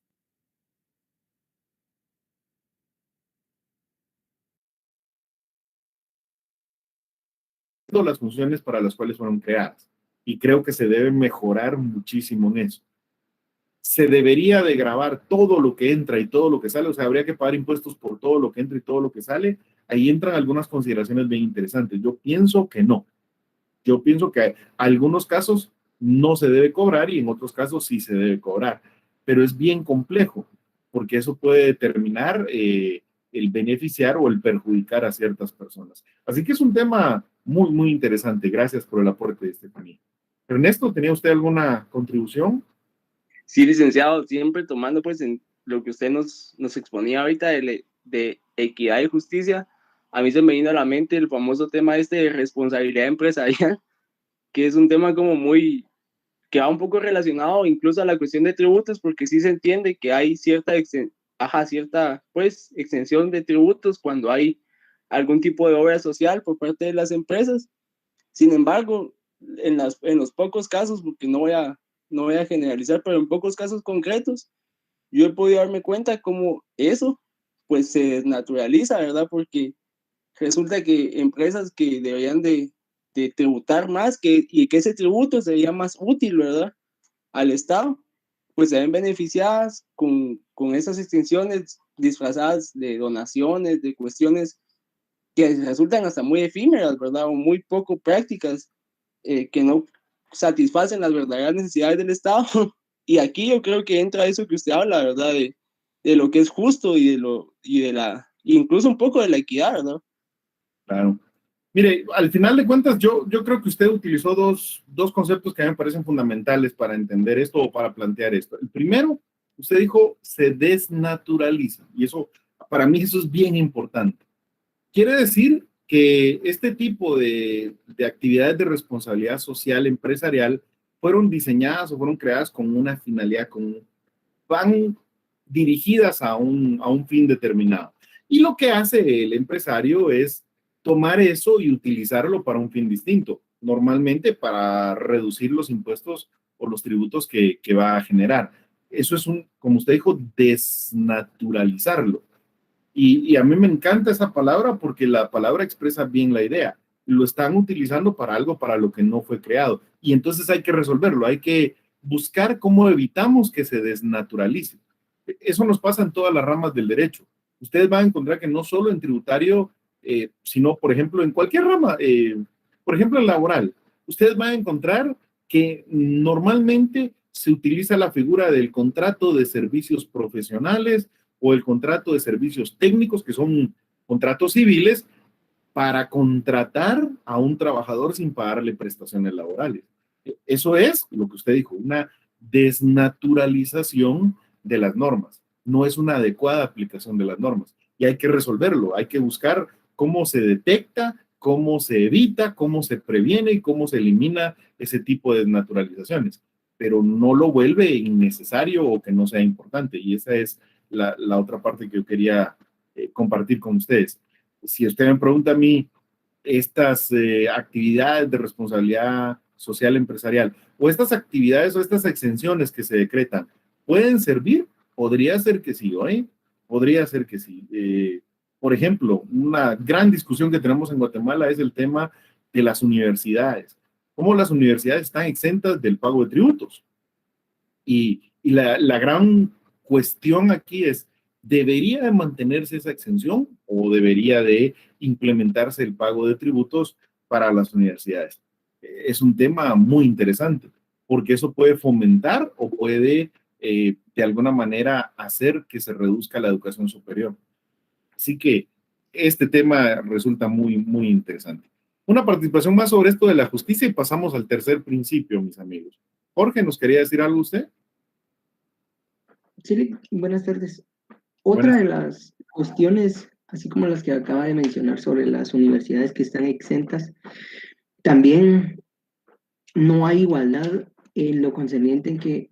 Las funciones para las cuales fueron creadas. Y creo que se debe mejorar muchísimo en eso. Se debería de grabar todo lo que entra y todo lo que sale, o sea, habría que pagar impuestos por todo lo que entra y todo lo que sale. Ahí entran algunas consideraciones bien interesantes. Yo pienso que no. Yo pienso que en algunos casos no se debe cobrar y en otros casos sí se debe cobrar. Pero es bien complejo, porque eso puede determinar el beneficiar o el perjudicar a ciertas personas. Así que es un tema muy, muy interesante. Gracias por el aporte, Estefanía. Ernesto, ¿tenía usted alguna contribución? Sí, licenciado, siempre tomando pues en lo que usted nos exponía ahorita de equidad y justicia, a mí se me vino a la mente el famoso tema de responsabilidad empresarial, que es un tema como muy, que va un poco relacionado incluso a la cuestión de tributos, porque sí se entiende que hay cierta pues extensión de tributos cuando hay algún tipo de obra social por parte de las empresas. Sin embargo, en los pocos casos, porque no voy a generalizar, pero en pocos casos concretos, yo he podido darme cuenta cómo eso pues se desnaturaliza, ¿verdad? Porque resulta que empresas que deberían de tributar más y que ese tributo sería más útil, ¿verdad? Al Estado, pues se ven beneficiadas con esas extensiones disfrazadas de donaciones, de cuestiones que resultan hasta muy efímeras, ¿verdad? O muy poco prácticas, que no satisfacen las verdaderas necesidades del Estado. Y aquí yo creo que entra eso que usted habla, ¿verdad? De lo que es justo incluso un poco de la equidad, ¿verdad? Claro. Mire, al final de cuentas, yo creo que usted utilizó dos conceptos que a mí me parecen fundamentales para entender esto o para plantear esto. El primero, usted dijo, se desnaturaliza. Y eso, para mí, eso es bien importante. Quiere decir que este tipo de actividades de responsabilidad social empresarial fueron diseñadas o fueron creadas con una finalidad, van dirigidas a un fin determinado. Y lo que hace el empresario es tomar eso y utilizarlo para un fin distinto, normalmente para reducir los impuestos o los tributos que va a generar. Eso es como usted dijo, desnaturalizarlo. Y a mí me encanta esa palabra porque la palabra expresa bien la idea. Lo están utilizando para algo para lo que no fue creado. Y entonces hay que resolverlo, hay que buscar cómo evitamos que se desnaturalice. Eso nos pasa en todas las ramas del derecho. Ustedes van a encontrar que no solo en tributario, sino, por ejemplo, en cualquier rama, por ejemplo, en laboral, ustedes van a encontrar que normalmente se utiliza la figura del contrato de servicios profesionales o el contrato de servicios técnicos, que son contratos civiles, para contratar a un trabajador sin pagarle prestaciones laborales. Eso es lo que usted dijo, una desnaturalización de las normas. No es una adecuada aplicación de las normas. Y hay que resolverlo, hay que buscar cómo se detecta, cómo se evita, cómo se previene y cómo se elimina ese tipo de desnaturalizaciones. Pero no lo vuelve innecesario o que no sea importante. Y esa es la otra parte que yo quería compartir con ustedes. Si usted me pregunta a mí, estas actividades de responsabilidad social empresarial o estas actividades o estas exenciones que se decretan, ¿pueden servir? Podría ser que sí, ¿eh? Podría ser que sí. Por ejemplo, una gran discusión que tenemos en Guatemala es el tema de las universidades. ¿Cómo las universidades están exentas del pago de tributos? Y la gran cuestión aquí es, ¿Debería de mantenerse esa exención o debería de implementarse el pago de tributos para las universidades? Es un tema muy interesante, porque eso puede fomentar o puede de alguna manera hacer que se reduzca la educación superior. Así que este tema resulta muy, muy interesante. Una participación más sobre esto de la justicia y pasamos al tercer principio, mis amigos. Jorge, ¿nos quería decir algo usted? Sí, buenas tardes. Otra de las cuestiones, así como las que acaba de mencionar sobre las universidades que están exentas, también no hay igualdad en lo concerniente en que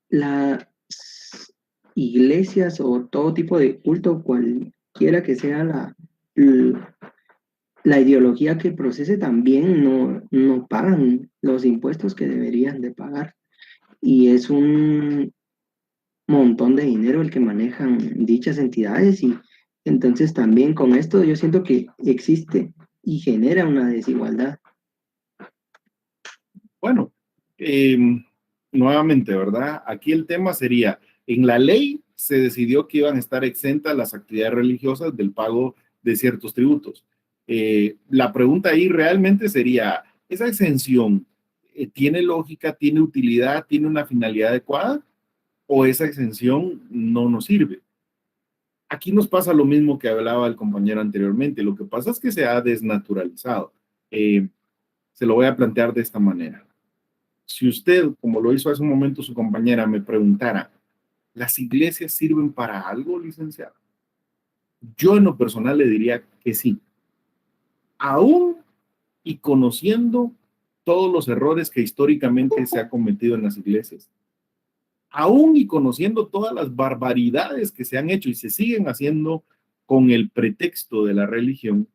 las iglesias o todo tipo de culto, cualquiera que sea la ideología que procese, también no pagan los impuestos que deberían de pagar. Y es un montón de dinero el que manejan dichas entidades, y entonces también con esto yo siento que existe y genera una desigualdad. Bueno, nuevamente, ¿verdad? Aquí el tema sería, en la ley se decidió que iban a estar exentas las actividades religiosas del pago de ciertos tributos. La pregunta ahí realmente sería, ¿esa exención tiene lógica, tiene utilidad, tiene una finalidad adecuada? ¿O esa exención no nos sirve? Aquí nos pasa lo mismo que hablaba el compañero anteriormente. Lo que pasa es que se ha desnaturalizado. Se lo voy a plantear de esta manera. Si usted, como lo hizo hace un momento su compañera, me preguntara, ¿las iglesias sirven para algo, licenciado? Yo en lo personal le diría que sí. Aún y conociendo todos los errores que históricamente se ha cometido en las iglesias, aún y conociendo todas las barbaridades que se han hecho y se siguen haciendo con el pretexto de la religión,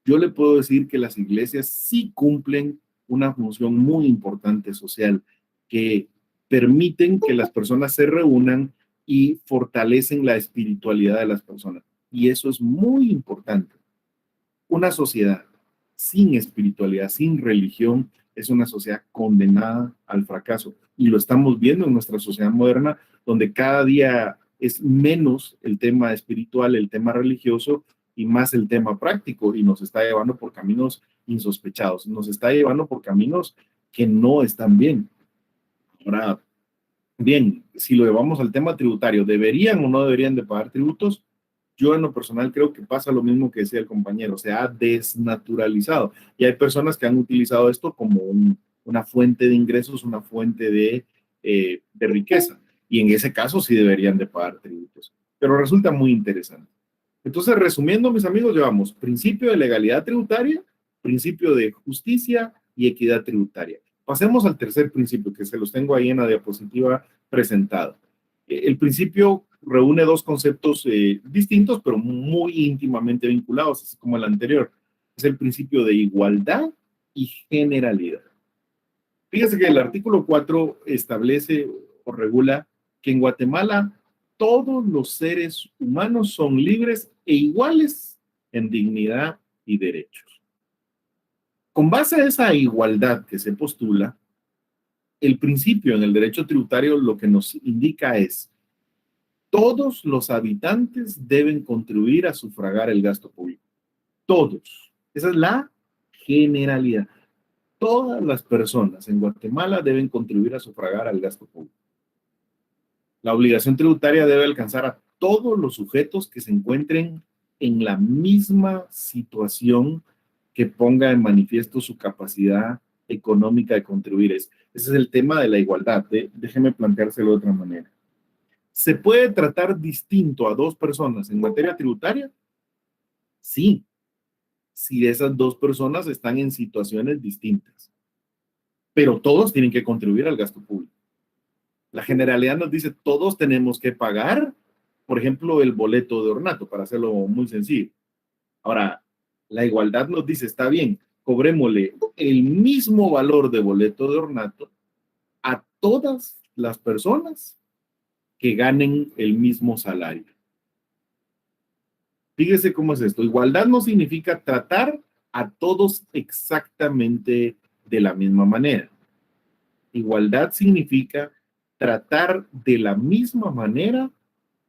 yo le puedo decir que las iglesias sí cumplen una función muy importante social, que permiten que las personas se reúnan y fortalecen la espiritualidad de las personas. Y eso es muy importante. Una sociedad sin espiritualidad, sin religión, es una sociedad condenada al fracaso. Y lo estamos viendo en nuestra sociedad moderna, donde cada día es menos el tema espiritual, el tema religioso, y más el tema práctico, y nos está llevando por caminos insospechados, nos está llevando por caminos que no están bien. Ahora, bien, si lo llevamos al tema tributario, ¿deberían o no deberían de pagar tributos? Yo en lo personal creo que pasa lo mismo que decía el compañero, se ha desnaturalizado, y hay personas que han utilizado esto como una fuente de ingresos, una fuente de riqueza, y en ese caso sí deberían de pagar tributos, pero resulta muy interesante. Entonces, resumiendo, mis amigos, llevamos principio de legalidad tributaria, principio de justicia y equidad tributaria. Pasemos al tercer principio, que se los tengo ahí en la diapositiva presentada. El principio reúne dos conceptos distintos, pero muy íntimamente vinculados, así como el anterior. Es el principio de igualdad y generalidad. Fíjese que el artículo 4 establece o regula que en Guatemala todos los seres humanos son libres e iguales en dignidad y derechos. Con base a esa igualdad que se postula, el principio en el derecho tributario lo que nos indica es: todos los habitantes deben contribuir a sufragar el gasto público. Todos. Esa es la generalidad. Todas las personas en Guatemala deben contribuir a sufragar al gasto público. La obligación tributaria debe alcanzar a todos los sujetos que se encuentren en la misma situación que ponga en manifiesto su capacidad económica de contribuir. Ese es el tema de la igualdad. Déjeme planteárselo de otra manera. ¿Se puede tratar distinto a dos personas en materia tributaria? Sí, si esas dos personas están en situaciones distintas. Pero todos tienen que contribuir al gasto público. La generalidad nos dice, todos tenemos que pagar, por ejemplo, el boleto de ornato, para hacerlo muy sencillo. Ahora, la igualdad nos dice, está bien, cobrémosle el mismo valor de boleto de ornato a todas las personas que ganen el mismo salario. Fíjese cómo es esto. Igualdad no significa tratar a todos exactamente de la misma manera. Igualdad significa tratar de la misma manera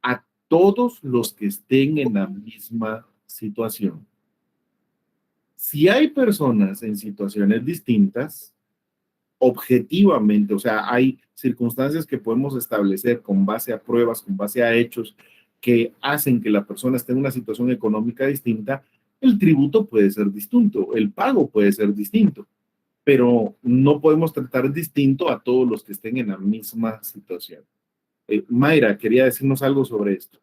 a todos los que estén en la misma situación. Si hay personas en situaciones distintas, objetivamente, o sea, hay circunstancias que podemos establecer con base a pruebas, con base a hechos que hacen que la persona esté en una situación económica distinta, el tributo puede ser distinto, el pago puede ser distinto, pero no podemos tratar distinto a todos los que estén en la misma situación. Mayra, quería decirnos algo sobre esto.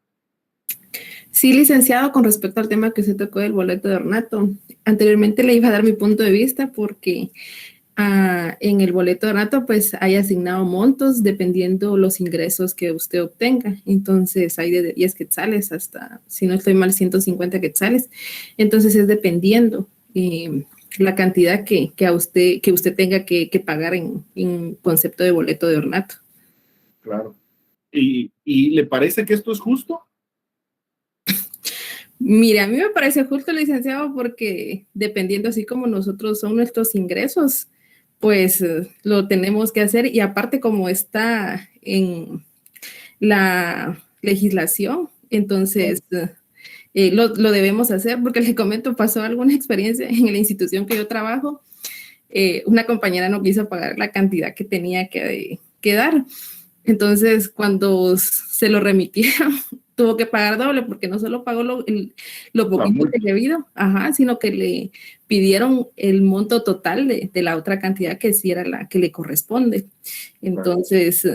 Sí, licenciado, con respecto al tema que se tocó del boleto de ornato. Anteriormente le iba a dar mi punto de vista porque en el boleto de ornato pues hay asignado montos dependiendo los ingresos que usted obtenga. Entonces hay de 10 quetzales hasta, si no estoy mal, 150 quetzales. Entonces es dependiendo la cantidad que usted tenga que pagar en concepto de boleto de ornato. Claro. ¿Y le parece que esto es justo? Mire, a mí me parece justo, licenciado, porque dependiendo así como nosotros son nuestros ingresos, pues lo tenemos que hacer y aparte como está en la legislación, entonces lo debemos hacer porque le comento, pasó alguna experiencia en la institución que yo trabajo, una compañera no quiso pagar la cantidad que tenía que dar, entonces cuando se lo remitieron, tuvo que pagar doble porque no solo pagó lo poquito que debido, sino que le pidieron el monto total de la otra cantidad que sí era la que le corresponde. Entonces,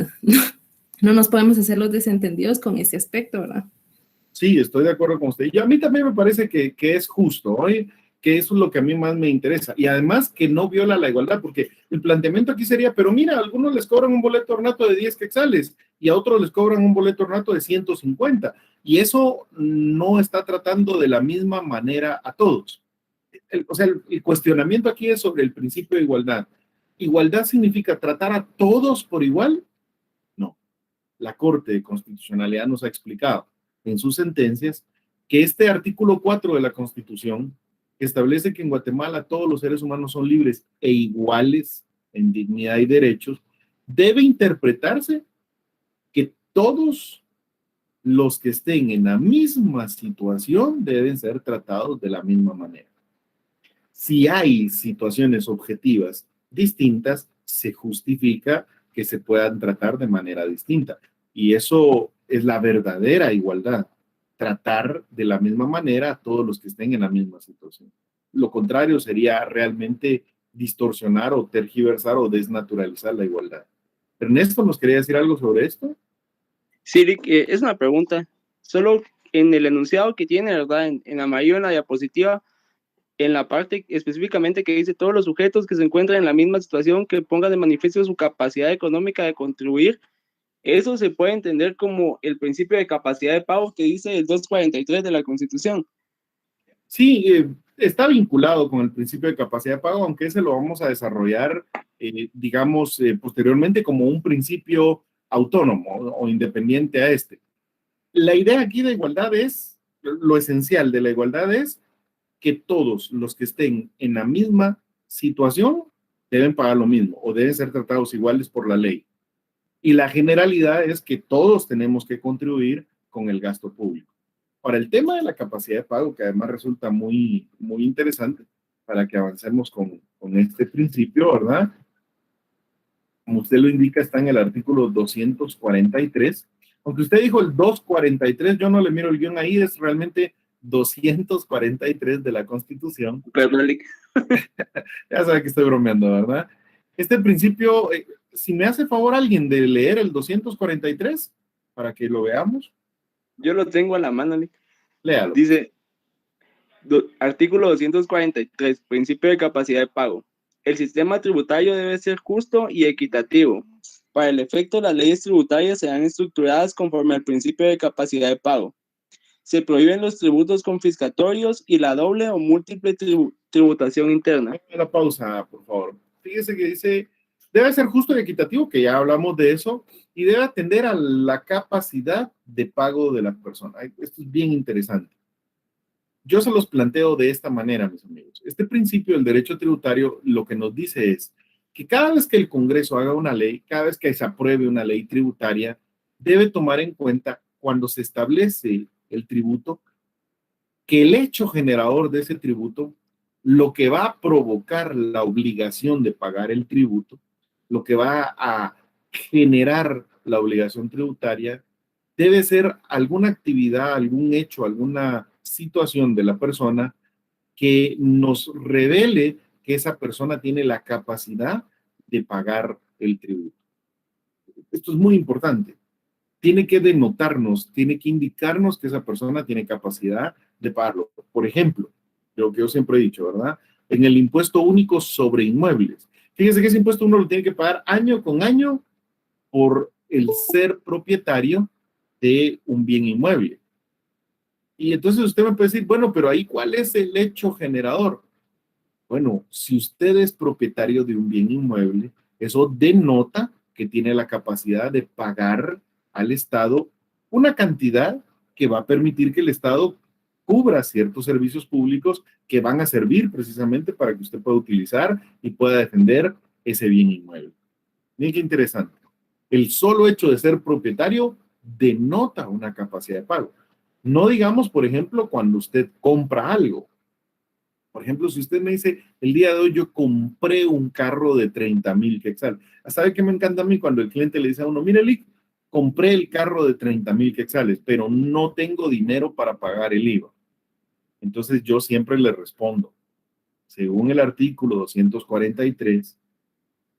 no nos podemos hacer los desentendidos con ese aspecto, ¿verdad? Sí, estoy de acuerdo con usted. Y a mí también me parece que es justo, ¿oye? Que eso es lo que a mí más me interesa. Y además que no viola la igualdad, porque el planteamiento aquí sería, pero mira, a algunos les cobran un boleto ornato de 10 quetzales y a otros les cobran un boleto ornato de 150. Y eso no está tratando de la misma manera a todos. El cuestionamiento aquí es sobre el principio de igualdad. ¿Igualdad significa tratar a todos por igual? No. La Corte de Constitucionalidad nos ha explicado en sus sentencias que este artículo 4 de la Constitución establece que en Guatemala todos los seres humanos son libres e iguales en dignidad y derechos, debe interpretarse que todos los que estén en la misma situación deben ser tratados de la misma manera. Si hay situaciones objetivas distintas, se justifica que se puedan tratar de manera distinta. Y eso es la verdadera igualdad. Tratar de la misma manera a todos los que estén en la misma situación. Lo contrario sería realmente distorsionar o tergiversar o desnaturalizar la igualdad. Ernesto, ¿nos quería decir algo sobre esto? Sí, Rick, es una pregunta. Solo en el enunciado que tiene, ¿verdad? En la mayor, en la diapositiva, en la parte específicamente que dice todos los sujetos que se encuentran en la misma situación que pongan de manifiesto su capacidad económica de contribuir. Eso se puede entender como el principio de capacidad de pago que dice el 243 de la Constitución. Sí, está vinculado con el principio de capacidad de pago, aunque ese lo vamos a desarrollar, digamos, posteriormente como un principio autónomo o independiente a este. La idea aquí de igualdad es, lo esencial de la igualdad es que todos los que estén en la misma situación deben pagar lo mismo o deben ser tratados iguales por la ley. Y la generalidad es que todos tenemos que contribuir con el gasto público. Para el tema de la capacidad de pago, que además resulta muy, muy interesante para que avancemos con este principio, ¿verdad? Como usted lo indica, está en el artículo 243. Aunque usted dijo el 243, yo no le miro el guión ahí, es realmente 243 de la Constitución. Ya sabe que estoy bromeando, ¿verdad? Este principio, si me hace favor alguien de leer el 243 para que lo veamos. Yo lo tengo a la mano, Nick. Léalo. Dice, artículo 243, principio de capacidad de pago. El sistema tributario debe ser justo y equitativo. Para el efecto, las leyes tributarias serán estructuradas conforme al principio de capacidad de pago. Se prohíben los tributos confiscatorios y la doble o múltiple tributación interna. Una pausa, por favor. Fíjese que dice, debe ser justo y equitativo, que ya hablamos de eso, y debe atender a la capacidad de pago de la persona. Esto es bien interesante. Yo se los planteo de esta manera, mis amigos. Este principio del derecho tributario lo que nos dice es que cada vez que el Congreso haga una ley, cada vez que se apruebe una ley tributaria, debe tomar en cuenta cuando se establece el tributo, que el hecho generador de ese tributo, lo que va a provocar la obligación de pagar el tributo, lo que va a generar la obligación tributaria, debe ser alguna actividad, algún hecho, alguna situación de la persona que nos revele que esa persona tiene la capacidad de pagar el tributo. Esto es muy importante. Tiene que denotarnos, tiene que indicarnos que esa persona tiene capacidad de pagarlo. Por ejemplo, lo que yo siempre he dicho, ¿verdad? En el impuesto único sobre inmuebles. Fíjense que ese impuesto uno lo tiene que pagar año con año por el ser propietario de un bien inmueble. Y entonces usted me puede decir, bueno, pero ahí, ¿cuál es el hecho generador? Bueno, si usted es propietario de un bien inmueble, eso denota que tiene la capacidad de pagar al Estado una cantidad que va a permitir que el Estado cubra ciertos servicios públicos que van a servir precisamente para que usted pueda utilizar y pueda defender ese bien inmueble. Miren qué interesante. El solo hecho de ser propietario denota una capacidad de pago. No digamos, por ejemplo, cuando usted compra algo. Por ejemplo, si usted me dice, el día de hoy yo compré un carro de 30,000 quetzales. ¿Sabe qué me encanta a mí cuando el cliente le dice a uno, mire, Lick, compré el carro de 30,000 quetzales, pero no tengo dinero para pagar el IVA? Entonces yo siempre le respondo, según el artículo 243,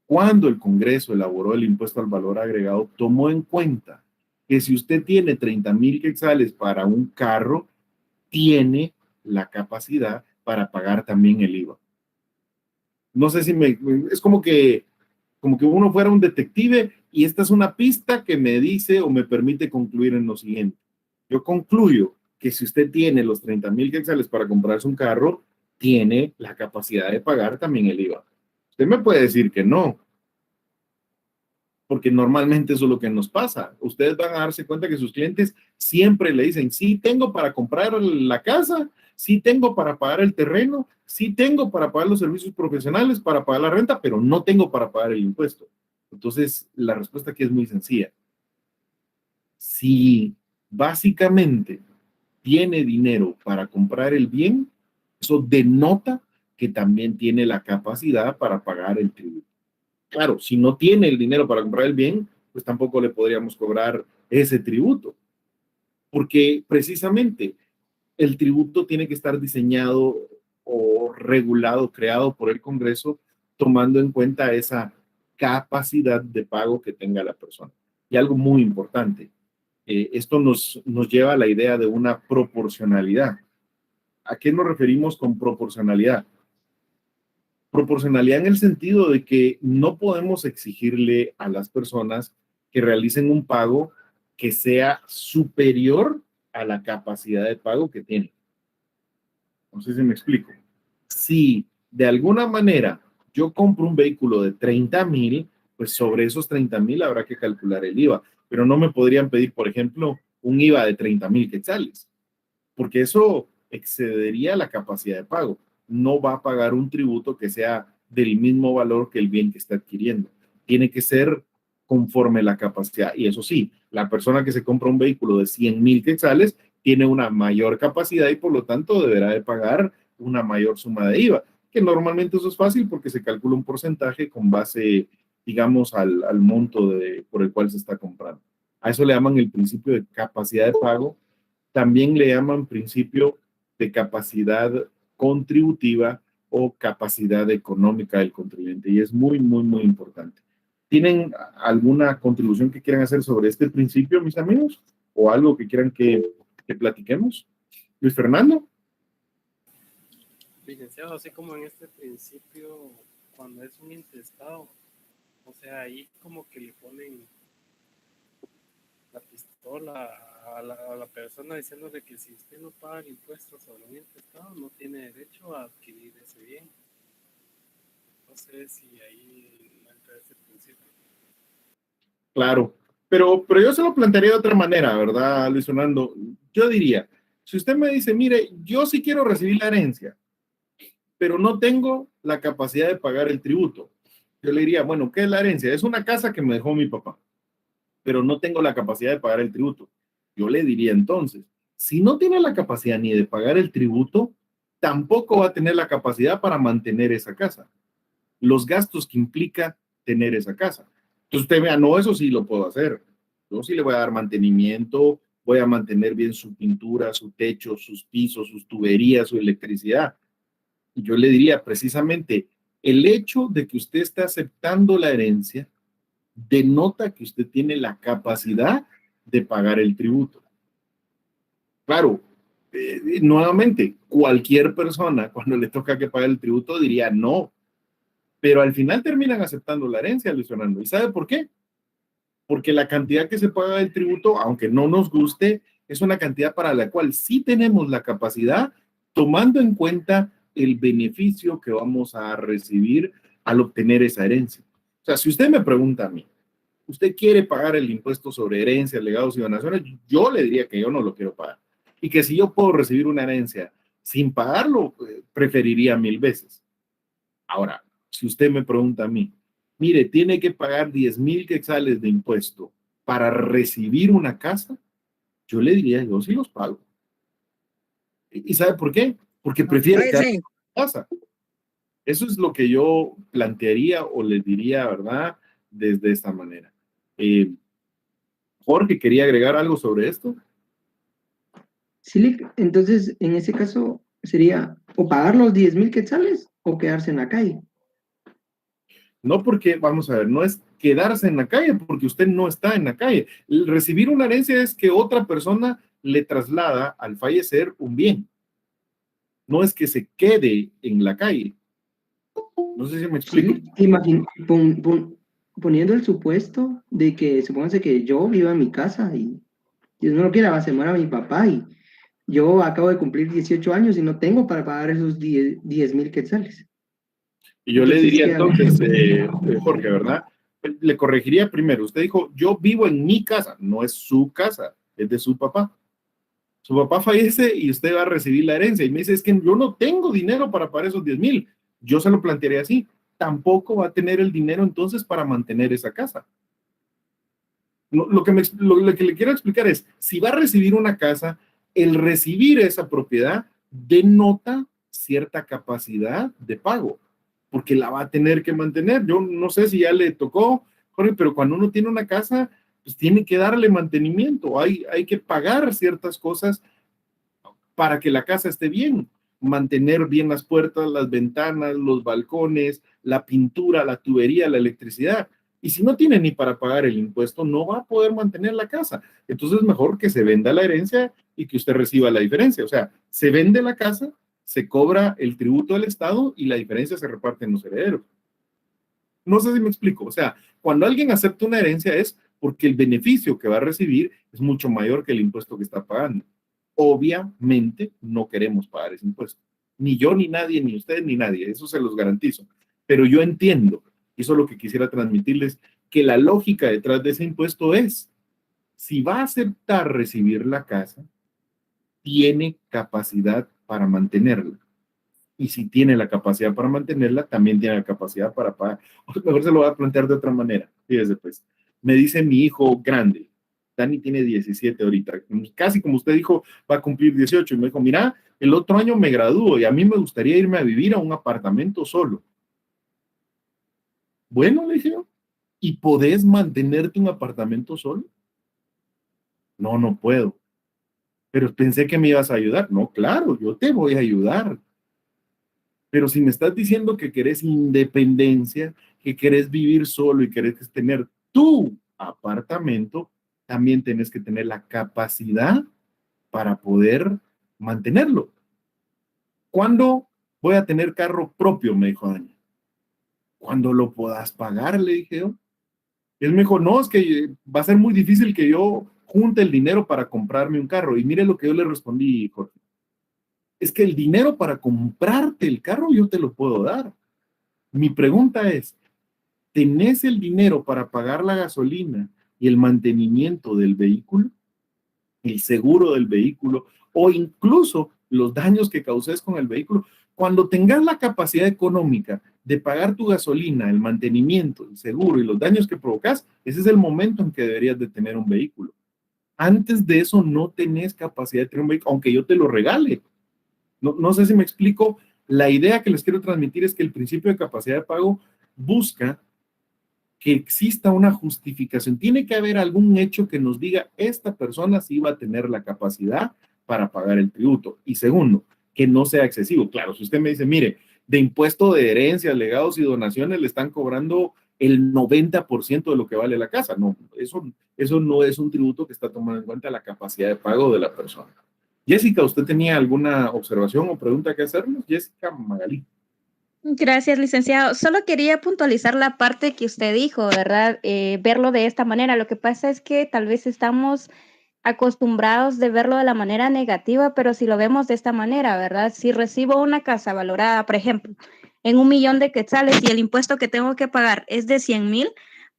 cuando el Congreso elaboró el impuesto al valor agregado, tomó en cuenta que si usted tiene 30,000 quetzales para un carro, tiene la capacidad para pagar también el IVA. No sé si es como que uno fuera un detective y esta es una pista que me dice o me permite concluir en lo siguiente. Yo concluyo que si usted tiene los 30,000 quetzales para comprarse un carro, tiene la capacidad de pagar también el IVA. Usted me puede decir que no, porque normalmente eso es lo que nos pasa. Ustedes van a darse cuenta que sus clientes siempre le dicen, sí tengo para comprar la casa, sí tengo para pagar el terreno, sí tengo para pagar los servicios profesionales, para pagar la renta, pero no tengo para pagar el impuesto. Entonces, la respuesta aquí es muy sencilla. Si básicamente tiene dinero para comprar el bien, eso denota que también tiene la capacidad para pagar el tributo. Claro, si no tiene el dinero para comprar el bien, pues tampoco le podríamos cobrar ese tributo, porque precisamente el tributo tiene que estar diseñado o regulado, creado por el Congreso, tomando en cuenta esa capacidad de pago que tenga la persona. Y algo muy importante, esto nos lleva a la idea de una proporcionalidad. ¿A qué nos referimos con proporcionalidad? Proporcionalidad en el sentido de que no podemos exigirle a las personas que realicen un pago que sea superior a la capacidad de pago que tienen. No sé si me explico. Si de alguna manera yo compro un vehículo de 30,000, pues sobre esos 30,000 habrá que calcular el IVA, pero no me podrían pedir, por ejemplo, un IVA de 30,000 quetzales, porque eso excedería la capacidad de pago. No va a pagar un tributo que sea del mismo valor que el bien que está adquiriendo. Tiene que ser conforme la capacidad. Y eso sí, la persona que se compra un vehículo de 100,000 quetzales tiene una mayor capacidad y por lo tanto deberá de pagar una mayor suma de IVA, que normalmente eso es fácil porque se calcula un porcentaje con base, digamos, al monto por el cual se está comprando. A eso le llaman el principio de capacidad de pago. También le llaman principio de capacidad contributiva o capacidad económica del contribuyente. Y es muy, muy, muy importante. ¿Tienen alguna contribución que quieran hacer sobre este principio, mis amigos? ¿O algo que quieran que platiquemos? Luis Fernando. Licenciado, así como en este principio, cuando es un intestado, o sea, ahí como que le ponen la pistola a la persona diciéndole que si usted no paga el impuesto sobre un intestado, no tiene derecho a adquirir ese bien. No sé si ahí entra ese principio. Claro, pero yo se lo plantearía de otra manera, ¿verdad, Luis Fernando? Yo diría, si usted me dice, mire, yo sí quiero recibir la herencia, pero no tengo la capacidad de pagar el tributo. Yo le diría, bueno, ¿qué es la herencia? Es una casa que me dejó mi papá, pero no tengo la capacidad de pagar el tributo. Yo le diría entonces, si no tiene la capacidad ni de pagar el tributo, tampoco va a tener la capacidad para mantener esa casa. Los gastos que implica tener esa casa. Entonces usted vea, no, eso sí lo puedo hacer. Yo sí le voy a dar mantenimiento, voy a mantener bien su pintura, su techo, sus pisos, sus tuberías, su electricidad. Y yo le diría precisamente, el hecho de que usted esté aceptando la herencia denota que usted tiene la capacidad de pagar el tributo. Claro, nuevamente, cualquier persona cuando le toca que pague el tributo diría no, pero al final terminan aceptando la herencia, Luis Fernando. ¿Y sabe por qué? Porque la cantidad que se paga del tributo, aunque no nos guste, es una cantidad para la cual sí tenemos la capacidad, tomando en cuenta el beneficio que vamos a recibir al obtener esa herencia. O sea, si usted me pregunta a mí, ¿usted quiere pagar el impuesto sobre herencias, legados y donaciones? Yo le diría que yo no lo quiero pagar. Y que si yo puedo recibir una herencia sin pagarlo, preferiría 1000 veces. Ahora, si usted me pregunta a mí, mire, tiene que pagar 10,000 quetzales de impuesto para recibir una casa, yo le diría, yo sí los pago. ¿Y sabe por qué? Porque prefiero quedarme en casa. Eso es lo que yo plantearía o les diría, ¿verdad? Desde esta manera. Jorge, ¿quería agregar algo sobre esto? Sí, entonces, en ese caso, sería o pagar los 10,000 quetzales o quedarse en la calle. No, porque, vamos a ver, no es quedarse en la calle, porque usted no está en la calle. Recibir una herencia es que otra persona le traslada al fallecer un bien. No es que se quede en la calle. No sé si me explico. Sí, poniendo el supuesto de que, supóngase que yo viva en mi casa y Dios no lo quiera, se muera mi papá y yo acabo de cumplir 18 años y no tengo para pagar esos 10,000 quetzales. Y yo le diría entonces, Jorge, ¿verdad? Le corregiría primero. Usted dijo, yo vivo en mi casa. No es su casa, es de su papá. Su papá fallece y usted va a recibir la herencia. Y me dice, es que yo no tengo dinero para pagar esos 10,000. Yo se lo plantearía así. Tampoco va a tener el dinero entonces para mantener esa casa. Lo que le quiero explicar es, si va a recibir una casa, el recibir esa propiedad denota cierta capacidad de pago, porque la va a tener que mantener. Yo no sé si ya le tocó, Jorge, pero cuando uno tiene una casa, pues tiene que darle mantenimiento. Hay que pagar ciertas cosas para que la casa esté bien. Mantener bien las puertas, las ventanas, los balcones, la pintura, la tubería, la electricidad. Y si no tiene ni para pagar el impuesto, no va a poder mantener la casa. Entonces es mejor que se venda la herencia y que usted reciba la diferencia. O sea, se vende la casa, se cobra el tributo del Estado y la diferencia se reparte en los herederos. No sé si me explico. O sea, cuando alguien acepta una herencia es porque el beneficio que va a recibir es mucho mayor que el impuesto que está pagando. Obviamente no queremos pagar ese impuesto. Ni yo, ni nadie, ni usted, ni nadie. Eso se los garantizo. Pero yo entiendo, y eso es lo que quisiera transmitirles, que la lógica detrás de ese impuesto es, si va a aceptar recibir la casa, tiene capacidad para mantenerla. Y si tiene la capacidad para mantenerla, también tiene la capacidad para pagar. O mejor se lo voy a plantear de otra manera. Fíjese pues, me dice mi hijo grande, Dani tiene 17 ahorita, casi como usted dijo, va a cumplir 18, y me dijo, mira, el otro año me gradúo y a mí me gustaría irme a vivir a un apartamento solo. Bueno, le dije yo, ¿y podés mantenerte un apartamento solo? No, no puedo. Pero pensé que me ibas a ayudar. No, claro, yo te voy a ayudar. Pero si me estás diciendo que querés independencia, que querés vivir solo y querés tener tu apartamento, también tenés que tener la capacidad para poder mantenerlo. ¿Cuándo voy a tener carro propio? Me dijo Dani. Cuando lo puedas pagar, le dije yo. Él me dijo, no, es que va a ser muy difícil que yo junte el dinero para comprarme un carro. Y mire lo que yo le respondí, Jorge. Es que el dinero para comprarte el carro yo te lo puedo dar. Mi pregunta es, ¿tenés el dinero para pagar la gasolina y el mantenimiento del vehículo, el seguro del vehículo o incluso los daños que causes con el vehículo? Cuando tengas la capacidad económica de pagar tu gasolina, el mantenimiento, el seguro y los daños que provocas, ese es el momento en que deberías de tener un vehículo. Antes de eso no tenés capacidad de tener un vehículo, aunque yo te lo regale. No sé si me explico. La idea que les quiero transmitir es que el principio de capacidad de pago busca que exista una justificación. Tiene que haber algún hecho que nos diga esta persona sí va a tener la capacidad para pagar el tributo. Y segundo, que no sea excesivo. Claro, si usted me dice, mire, de impuesto de herencias, legados y donaciones le están cobrando el 90% de lo que vale la casa. No, eso no es un tributo que está tomando en cuenta la capacidad de pago de la persona. Jessica, ¿usted tenía alguna observación o pregunta que hacernos? Jessica Magalí. Gracias, licenciado. Solo quería puntualizar la parte que usted dijo, ¿verdad? Verlo de esta manera. Lo que pasa es que tal vez estamos acostumbrados de verlo de la manera negativa, pero si lo vemos de esta manera, ¿verdad? Si recibo una casa valorada, por ejemplo, en 1,000,000 de quetzales y el impuesto que tengo que pagar es de 100,000,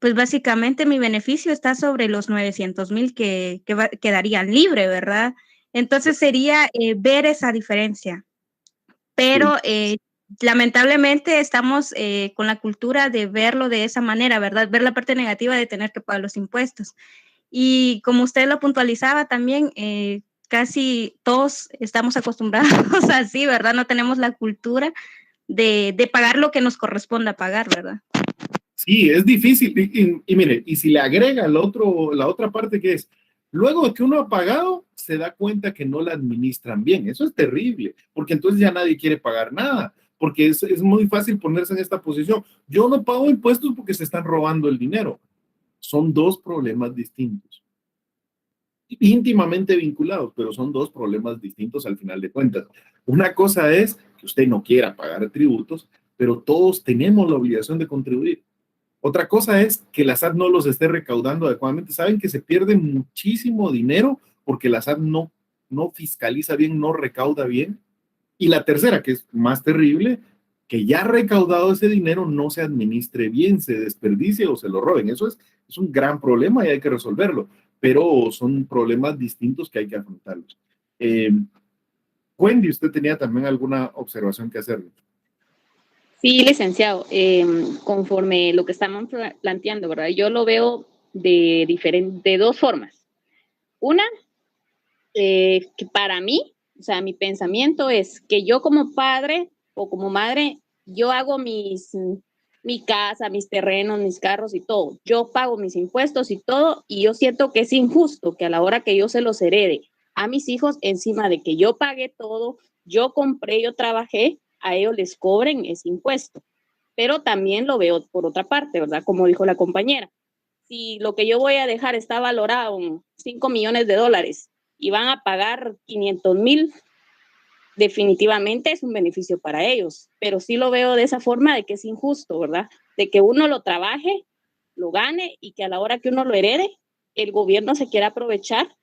pues básicamente mi beneficio está sobre los 900,000 que quedarían libre, ¿verdad? Entonces sería ver esa diferencia. Pero lamentablemente estamos con la cultura de verlo de esa manera, ¿verdad? Ver la parte negativa de tener que pagar los impuestos. Y como usted lo puntualizaba también, casi todos estamos acostumbrados así, ¿verdad? No tenemos la cultura de pagar lo que nos corresponda pagar, ¿verdad? Sí, es difícil. Y mire, y si le agrega la otra parte que es, luego de que uno ha pagado, se da cuenta que no la administran bien. Eso es terrible, porque entonces ya nadie quiere pagar nada, porque es muy fácil ponerse en esta posición. Yo no pago impuestos porque se están robando el dinero. Son dos problemas distintos, íntimamente vinculados, pero son dos problemas distintos al final de cuentas. Una cosa es que usted no quiera pagar tributos, pero todos tenemos la obligación de contribuir. Otra cosa es que la SAT no los esté recaudando adecuadamente. Saben que se pierde muchísimo dinero porque la SAT no fiscaliza bien, no recauda bien. Y la tercera, que es más terrible, que ya recaudado ese dinero no se administre bien, se desperdicie o se lo roben. Eso es un gran problema y hay que resolverlo, pero son problemas distintos que hay que afrontarlos. Wendy, usted tenía también alguna observación que hacerle. Sí, licenciado, conforme lo que estamos planteando, ¿verdad? Yo lo veo de dos formas. Una, que para mí, o sea, mi pensamiento es que yo como padre o como madre, yo hago mi casa, mis terrenos, mis carros y todo. Yo pago mis impuestos y todo, y yo siento que es injusto que a la hora que yo se los herede a mis hijos, encima de que yo pagué todo, yo compré, yo trabajé, a ellos les cobren ese impuesto. Pero también lo veo por otra parte, ¿verdad? Como dijo la compañera. Si lo que yo voy a dejar está valorado en 5 millones de dólares y van a pagar 500,000, definitivamente es un beneficio para ellos. Pero sí lo veo de esa forma de que es injusto, ¿verdad? De que uno lo trabaje, lo gane y que a la hora que uno lo herede, el gobierno se quiera aprovechar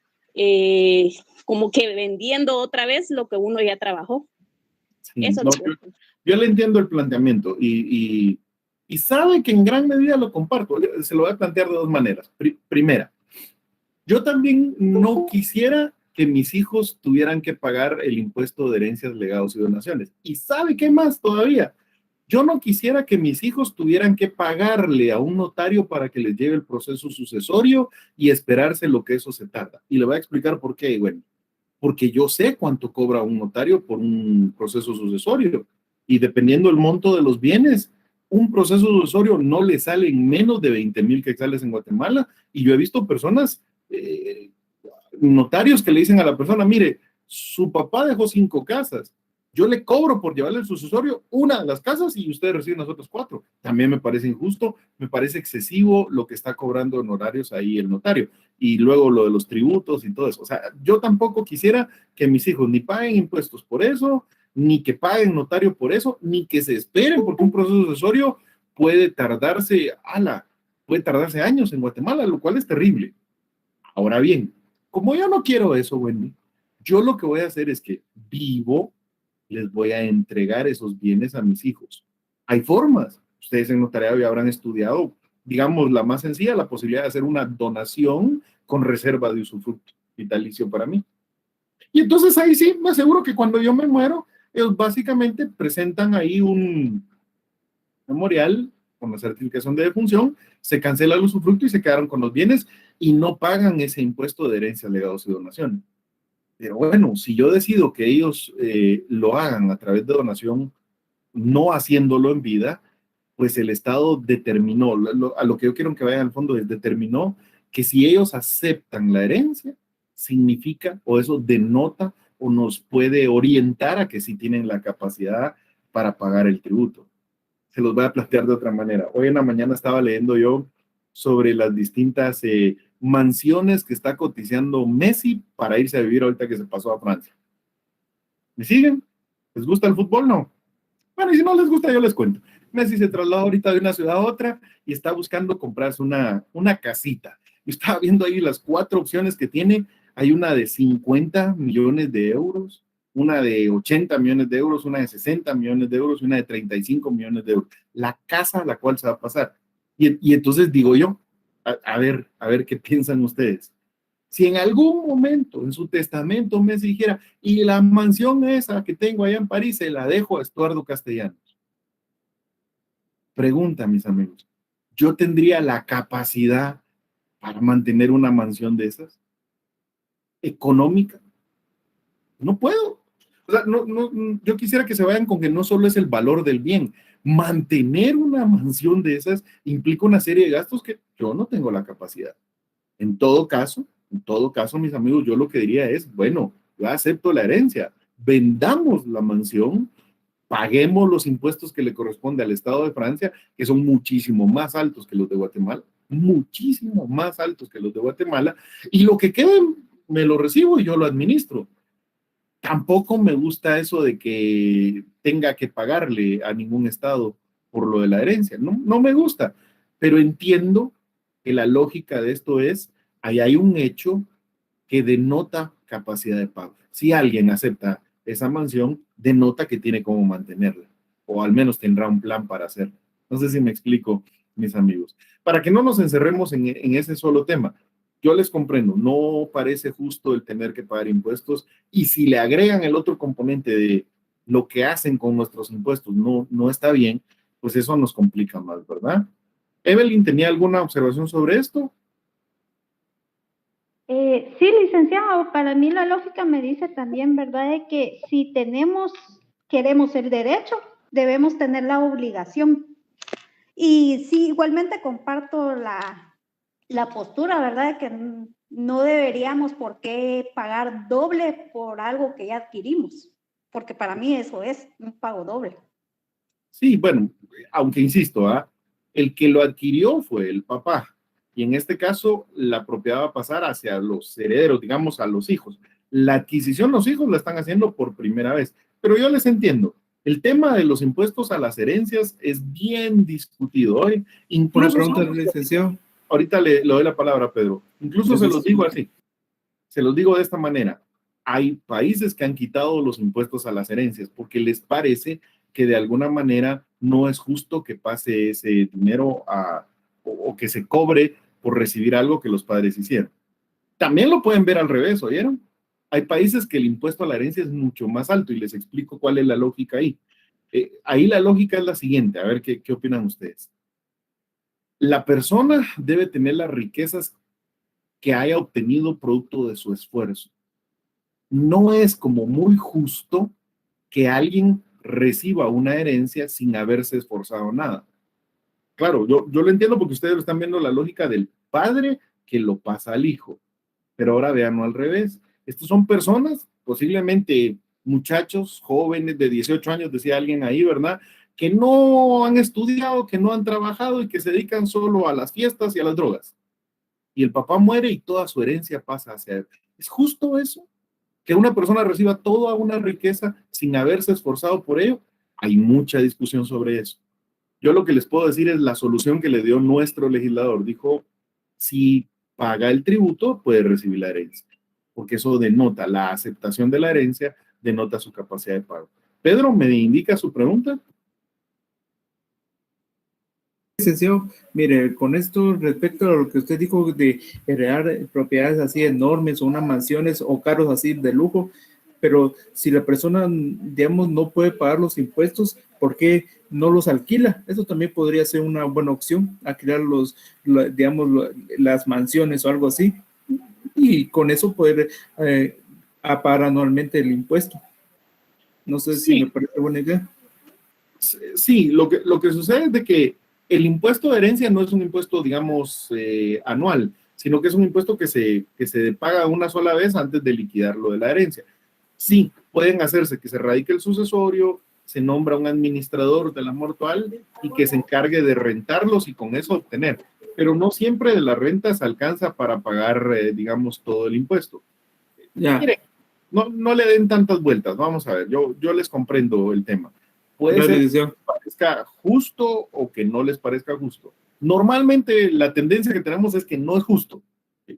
como que vendiendo otra vez lo que uno ya trabajó. Sí, no, yo le entiendo el planteamiento y sabe que en gran medida lo comparto. Se lo voy a plantear de dos maneras. Primera, yo también no quisiera que mis hijos tuvieran que pagar el impuesto de herencias, legados y donaciones. ¿Y sabe qué más todavía? Yo no quisiera que mis hijos tuvieran que pagarle a un notario para que les lleve el proceso sucesorio y esperarse lo que eso se tarda. Y le voy a explicar por qué, bueno. Porque yo sé cuánto cobra un notario por un proceso sucesorio y dependiendo del monto de los bienes, un proceso sucesorio no le sale en menos de 20,000 quetzales en Guatemala y yo he visto personas, notarios que le dicen a la persona, mire, su papá dejó 5 casas, yo le cobro por llevarle el sucesorio una de las casas y ustedes reciben las otras 4. También me parece injusto, me parece excesivo lo que está cobrando en horarios ahí el notario. Y luego lo de los tributos y todo eso. O sea, yo tampoco quisiera que mis hijos ni paguen impuestos por eso, ni que paguen notario por eso, ni que se esperen, porque un proceso sucesorio puede tardarse años en Guatemala, lo cual es terrible. Ahora bien, como yo no quiero eso, Wendy, yo lo que voy a hacer es que les voy a entregar esos bienes a mis hijos. Hay formas. Ustedes en notariado ya habrán estudiado, digamos, la más sencilla, la posibilidad de hacer una donación con reserva de usufructo vitalicio para mí. Y entonces ahí sí, me aseguro que cuando yo me muero, ellos básicamente presentan ahí un memorial con la certificación de defunción, se cancela el usufructo y se quedaron con los bienes y no pagan ese impuesto de herencia, legados y donación. Pero bueno, si yo decido que ellos lo hagan a través de donación, no haciéndolo en vida, pues el Estado determinó, a lo que yo quiero que vayan al fondo es, determinó que si ellos aceptan la herencia, significa, o eso denota, o nos puede orientar a que sí tienen la capacidad para pagar el tributo. Se los voy a plantear de otra manera. Hoy en la mañana estaba leyendo yo sobre las distintas mansiones que está cotizando Messi para irse a vivir ahorita que se pasó a Francia. ¿Me siguen? ¿Les gusta el fútbol? No. Bueno, y si no les gusta, yo les cuento. Messi se traslada ahorita de una ciudad a otra y está buscando comprarse una casita. Yo estaba viendo ahí las 4 opciones que tiene. Hay una de 50 millones de euros, una de 80 millones de euros, una de 60 millones de euros y una de 35 millones de euros. La casa a la cual se va a pasar. Y entonces digo yo, a ver qué piensan ustedes. Si en algún momento en su testamento Messi dijera, y la mansión esa que tengo allá en París se la dejo a Estuardo Castellanos. Pregunta, mis amigos, ¿yo tendría la capacidad para mantener una mansión de esas? ¿Económica? No puedo. O sea, yo quisiera que se vayan con que no solo es el valor del bien. Mantener una mansión de esas implica una serie de gastos que yo no tengo la capacidad. En todo caso, mis amigos, yo lo que diría es, bueno, yo acepto la herencia, vendamos la mansión, paguemos los impuestos que le corresponde al Estado de Francia, que son muchísimo más altos que los de Guatemala, muchísimo más altos que los de Guatemala, y lo que quede me lo recibo y yo lo administro. Tampoco me gusta eso de que tenga que pagarle a ningún Estado por lo de la herencia, no me gusta, pero entiendo que la lógica de esto es, ahí hay un hecho que denota capacidad de pago. Si alguien acepta esa mansión, denota que tiene cómo mantenerla, o al menos tendrá un plan para hacerlo. No sé si me explico, mis amigos. Para que no nos encerremos en ese solo tema, yo les comprendo, no parece justo el tener que pagar impuestos, y si le agregan el otro componente de lo que hacen con nuestros impuestos no está bien, pues eso nos complica más, ¿verdad? Evelyn, ¿tenía alguna observación sobre esto? Sí, licenciado, para mí la lógica me dice también, ¿verdad?, de que si queremos el derecho, debemos tener la obligación. Y sí, igualmente comparto la postura, ¿verdad?, de que no deberíamos por qué pagar doble por algo que ya adquirimos, porque para mí eso es un pago doble. Sí, bueno, aunque insisto, el que lo adquirió fue el papá. Y en este caso, la propiedad va a pasar hacia los herederos, digamos, a los hijos. La adquisición, los hijos la están haciendo por primera vez. Pero yo les entiendo. El tema de los impuestos a las herencias es bien discutido hoy. Incluso una pregunta, licenciado. Ahorita le doy la palabra a Pedro. Incluso se los digo así. Se los digo de esta manera. Hay países que han quitado los impuestos a las herencias porque les parece que de alguna manera no es justo que pase ese dinero o que se cobre por recibir algo que los padres hicieron. También lo pueden ver al revés, ¿oyeron? Hay países que el impuesto a la herencia es mucho más alto y les explico cuál es la lógica ahí. Ahí la lógica es la siguiente, a ver qué opinan ustedes. La persona debe tener las riquezas que haya obtenido producto de su esfuerzo. No es como muy justo que alguien reciba una herencia sin haberse esforzado nada. Claro, yo lo entiendo porque ustedes están viendo la lógica del padre que lo pasa al hijo. Pero ahora veanlo al revés. Estos son personas, posiblemente muchachos, jóvenes de 18 años, decía alguien ahí, ¿verdad?, que no han estudiado, que no han trabajado y que se dedican solo a las fiestas y a las drogas. Y el papá muere y toda su herencia pasa hacia él. ¿Es justo eso? Que una persona reciba toda una riqueza sin haberse esforzado por ello. Hay mucha discusión sobre eso. Yo lo que les puedo decir es la solución que le dio nuestro legislador. Dijo, si paga el tributo, puede recibir la herencia. Porque eso denota la aceptación de la herencia, denota su capacidad de pago. Pedro, ¿me indica su pregunta? Licenciado, mire, con esto respecto a lo que usted dijo de heredar propiedades así enormes o unas mansiones o carros así de lujo, pero si la persona, digamos, no puede pagar los impuestos, ¿por qué no los alquila? Eso también podría ser una buena opción, alquilar las mansiones o algo así, y con eso poder pagar anualmente el impuesto. No sé si me parece buena idea. Sí, lo que sucede es de que el impuesto de herencia no es un impuesto, digamos, anual, sino que es un impuesto que se paga una sola vez antes de liquidar lo de la herencia. Sí, pueden hacerse que se radique el sucesorio, se nombra un administrador de la mortual y que se encargue de rentarlos y con eso obtener. Pero no siempre de las rentas alcanza para pagar, digamos, todo el impuesto. Ya. Miren, no le den tantas vueltas. Vamos a ver, yo les comprendo el tema. Puede ser que les parezca justo o que no les parezca justo. Normalmente la tendencia que tenemos es que no es justo.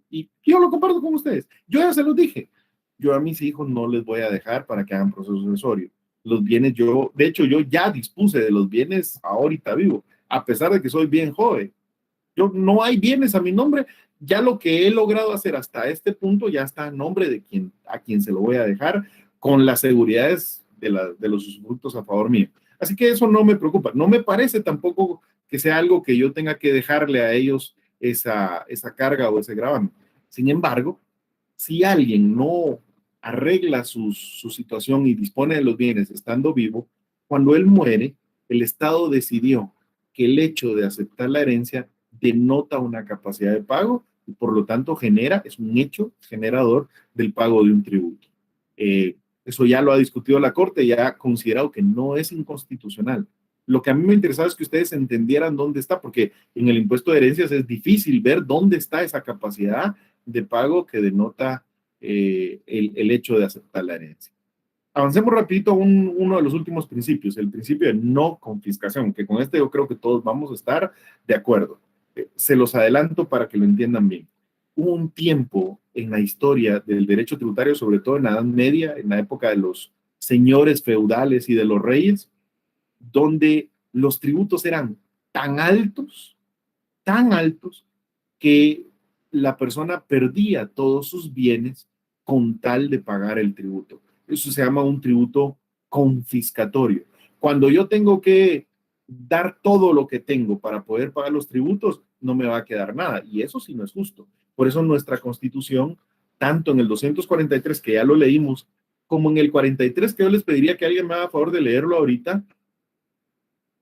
Y yo lo comparto con ustedes. Yo ya se los dije. Yo a mis hijos no les voy a dejar para que hagan proceso sucesorio. Los bienes de hecho yo ya dispuse de los bienes ahorita vivo, a pesar de que soy bien joven. No hay bienes a mi nombre. Ya lo que he logrado hacer hasta este punto ya está a nombre de a quien se lo voy a dejar, con las seguridades de los usufructos a favor mío. Así que eso no me preocupa. No me parece tampoco que sea algo que yo tenga que dejarle a ellos esa carga o ese gravamen. Sin embargo, si alguien no arregla su situación y dispone de los bienes estando vivo, cuando él muere, el Estado decidió que el hecho de aceptar la herencia denota una capacidad de pago y por lo tanto es un hecho generador del pago de un tributo. Eso ya lo ha discutido la Corte y ha considerado que no es inconstitucional. Lo que a mí me interesaba es que ustedes entendieran dónde está, porque en el impuesto de herencias es difícil ver dónde está esa capacidad de pago que denota el hecho de aceptar la herencia. Avancemos rapidito a uno de los últimos principios, el principio de no confiscación, que con este yo creo que todos vamos a estar de acuerdo. Se los adelanto para que lo entiendan bien. Hubo un tiempo en la historia del derecho tributario, sobre todo en la Edad Media, en la época de los señores feudales y de los reyes, donde los tributos eran tan altos, que la persona perdía todos sus bienes con tal de pagar el tributo. Eso se llama un tributo confiscatorio. Cuando yo tengo que dar todo lo que tengo para poder pagar los tributos, no me va a quedar nada. Y eso sí no es justo. Por eso nuestra Constitución, tanto en el 243, que ya lo leímos, como en el 43, que yo les pediría que alguien me haga favor de leerlo ahorita,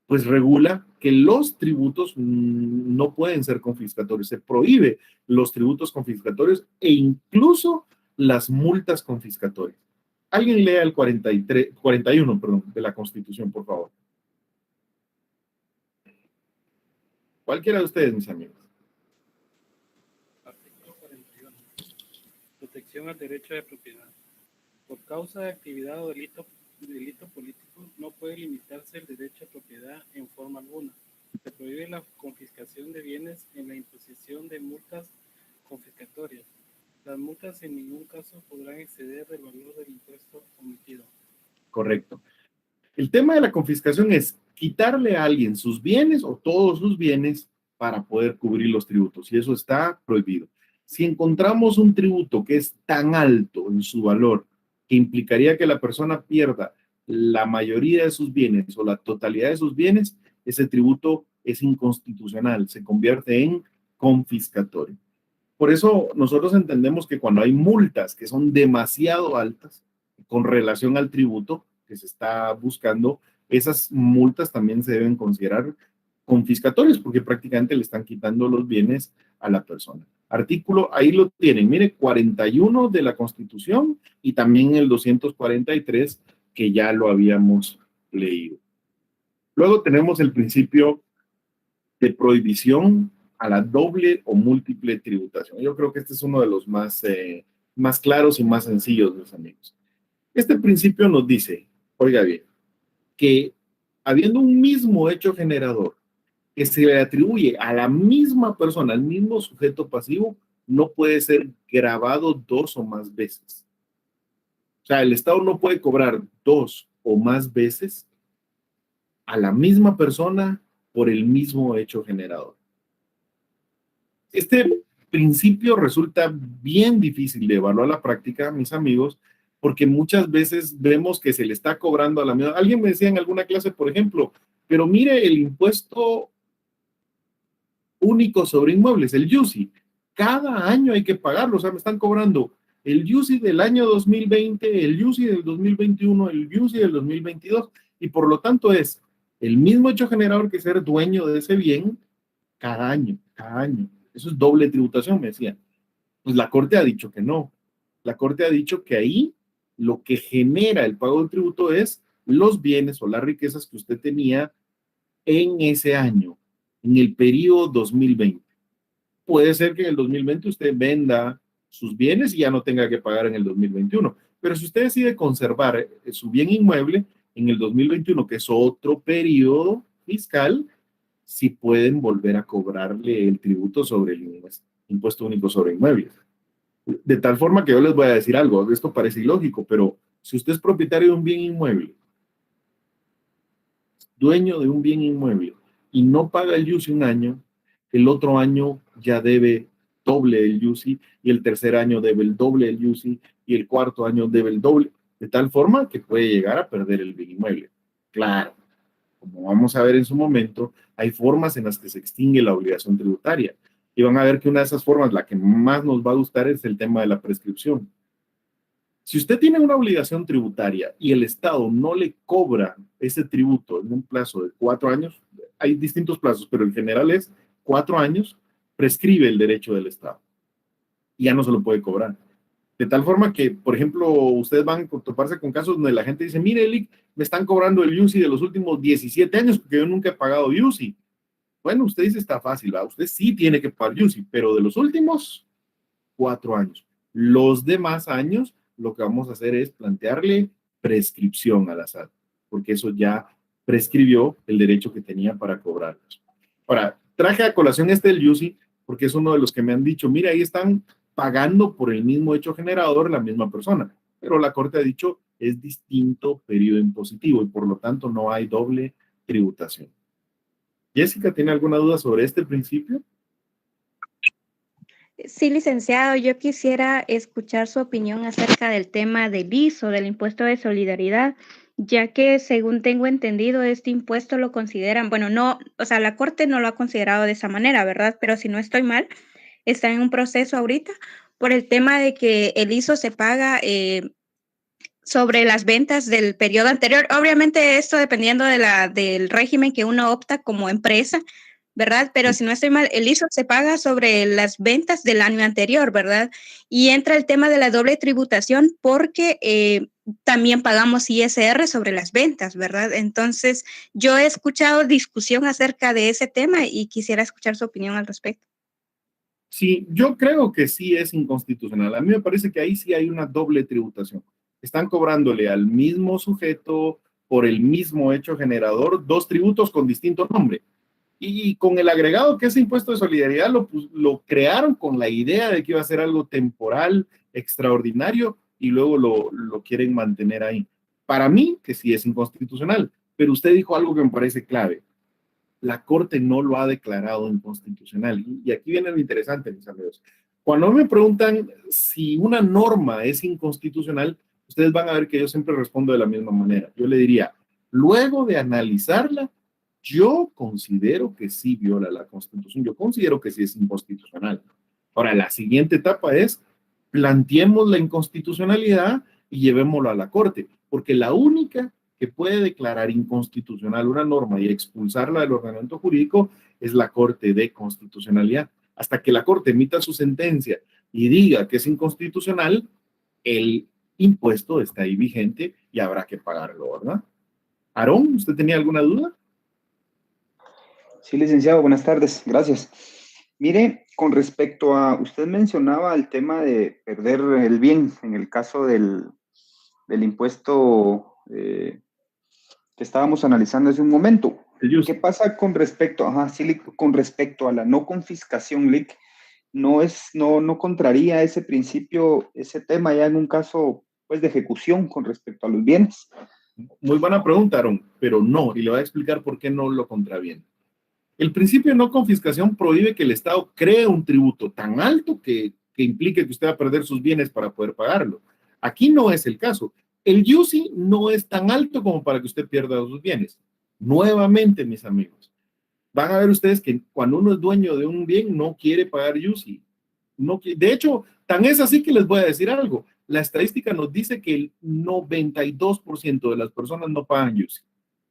pues regula que los tributos no pueden ser confiscatorios. Se prohíbe los tributos confiscatorios e incluso las multas confiscatorias. Alguien lea el 41 de la Constitución, por favor. Cualquiera de ustedes, mis amigos. Artículo 41. Protección al derecho de propiedad. Por causa de actividad o delito político, no puede limitarse el derecho a propiedad en forma alguna. Se prohíbe la confiscación de bienes en la imposición de multas confiscatorias. Las multas en ningún caso podrán exceder el valor del impuesto omitido. Correcto. El tema de la confiscación es quitarle a alguien sus bienes o todos sus bienes para poder cubrir los tributos, y eso está prohibido. Si encontramos un tributo que es tan alto en su valor que implicaría que la persona pierda la mayoría de sus bienes o la totalidad de sus bienes, ese tributo es inconstitucional, se convierte en confiscatorio. Por eso nosotros entendemos que cuando hay multas que son demasiado altas con relación al tributo que se está buscando, esas multas también se deben considerar confiscatorios porque prácticamente le están quitando los bienes a la persona. Artículo, ahí lo tienen, mire, 41 de la Constitución y también el 243 que ya lo habíamos leído. Luego tenemos el principio de prohibición a la doble o múltiple tributación. Yo creo que este es uno de los más claros y más sencillos, mis amigos. Este principio nos dice, oiga bien, que habiendo un mismo hecho generador que se le atribuye a la misma persona, al mismo sujeto pasivo, no puede ser gravado dos o más veces. O sea, el Estado no puede cobrar dos o más veces a la misma persona por el mismo hecho generador. Este principio resulta bien difícil de evaluar a la práctica, mis amigos, porque muchas veces vemos que se le está cobrando a la misma. Alguien me decía en alguna clase, por ejemplo, pero mire el impuesto único sobre inmuebles, el UCI, cada año hay que pagarlo, o sea, me están cobrando el UCI del año 2020, el UCI del 2021, el UCI del 2022, y por lo tanto es el mismo hecho generador que ser dueño de ese bien cada año, cada año. Eso es doble tributación, me decían. Pues la Corte ha dicho que no. La Corte ha dicho que ahí lo que genera el pago del tributo es los bienes o las riquezas que usted tenía en ese año, en el periodo 2020. Puede ser que en el 2020 usted venda sus bienes y ya no tenga que pagar en el 2021. Pero si usted decide conservar su bien inmueble en el 2021, que es otro periodo fiscal, sí pueden volver a cobrarle el tributo sobre el impuesto único sobre inmuebles. De tal forma que yo les voy a decir algo, esto parece ilógico, pero si usted es propietario de un bien inmueble, dueño de un bien inmueble, y no paga el UCI un año, el otro año ya debe doble el UCI, y el tercer año debe el doble el UCI, y el cuarto año debe el doble, de tal forma que puede llegar a perder el bien inmueble. Claro, como vamos a ver en su momento, hay formas en las que se extingue la obligación tributaria. Y van a ver que una de esas formas, la que más nos va a gustar, es el tema de la prescripción. Si usted tiene una obligación tributaria y el Estado no le cobra ese tributo en un plazo de 4 años, hay distintos plazos, pero el general es 4 años, prescribe el derecho del Estado. Y ya no se lo puede cobrar. De tal forma que, por ejemplo, ustedes van a toparse con casos donde la gente dice, mire, Elic, me están cobrando el UCI de los últimos 17 años porque yo nunca he pagado UCI. Bueno, usted dice, está fácil, ¿verdad? Usted sí tiene que pagar UCI, pero de los últimos 4 años. Los demás años, lo que vamos a hacer es plantearle prescripción a la SAT, porque eso ya prescribió el derecho que tenía para cobrarlos. Ahora, traje a colación del UCI, porque es uno de los que me han dicho, mira, ahí están pagando por el mismo hecho generador la misma persona, pero la Corte ha dicho, es distinto periodo impositivo y por lo tanto no hay doble tributación. Jessica, ¿tiene alguna duda sobre este principio? Sí, licenciado, yo quisiera escuchar su opinión acerca del tema del ISO, del impuesto de solidaridad, ya que según tengo entendido, este impuesto lo consideran, bueno, no, o sea, la Corte no lo ha considerado de esa manera, ¿verdad? Pero si no estoy mal, está en un proceso ahorita por el tema de que el ISO se paga sobre las ventas del periodo anterior. Obviamente esto dependiendo del régimen que uno opta como empresa, ¿verdad? Pero si no estoy mal, el ISO se paga sobre las ventas del año anterior, ¿verdad? Y entra el tema de la doble tributación porque también pagamos ISR sobre las ventas, ¿verdad? Entonces, yo he escuchado discusión acerca de ese tema y quisiera escuchar su opinión al respecto. Sí, yo creo que sí es inconstitucional. A mí me parece que ahí sí hay una doble tributación. Están cobrándole al mismo sujeto por el mismo hecho generador 2 tributos con distinto nombre. Y con el agregado que ese impuesto de solidaridad lo crearon con la idea de que iba a ser algo temporal, extraordinario, y luego lo quieren mantener ahí. Para mí, que sí es inconstitucional, pero usted dijo algo que me parece clave. La Corte no lo ha declarado inconstitucional. Y aquí viene lo interesante, mis amigos. Cuando me preguntan si una norma es inconstitucional, ustedes van a ver que yo siempre respondo de la misma manera. Yo le diría, luego de analizarla, yo considero que sí viola la Constitución. Yo considero que sí es inconstitucional. Ahora, la siguiente etapa es planteemos la inconstitucionalidad y llevémoslo a la Corte, porque la única que puede declarar inconstitucional una norma y expulsarla del ordenamiento jurídico es la Corte de Constitucionalidad. Hasta que la Corte emita su sentencia y diga que es inconstitucional, el impuesto está ahí vigente y habrá que pagarlo, ¿verdad? Aarón, ¿usted tenía alguna duda? Sí, licenciado, buenas tardes, gracias. Mire, con respecto a, usted mencionaba el tema de perder el bien en el caso del impuesto que estábamos analizando hace un momento. ¿Qué pasa con respecto, con respecto a la no confiscación, LIC? No contraría ese principio, ese tema ya en un caso pues de ejecución con respecto a los bienes? Muy buena pregunta, Aarón, pero no, y le voy a explicar por qué no lo contraviene. El principio de no confiscación prohíbe que el Estado cree un tributo tan alto que implique que usted va a perder sus bienes para poder pagarlo. Aquí no es el caso. El UCI no es tan alto como para que usted pierda sus bienes. Nuevamente, mis amigos, van a ver ustedes que cuando uno es dueño de un bien, no quiere pagar UCI. No, de hecho, tan es así que les voy a decir algo. La estadística nos dice que el 92% de las personas no pagan UCI.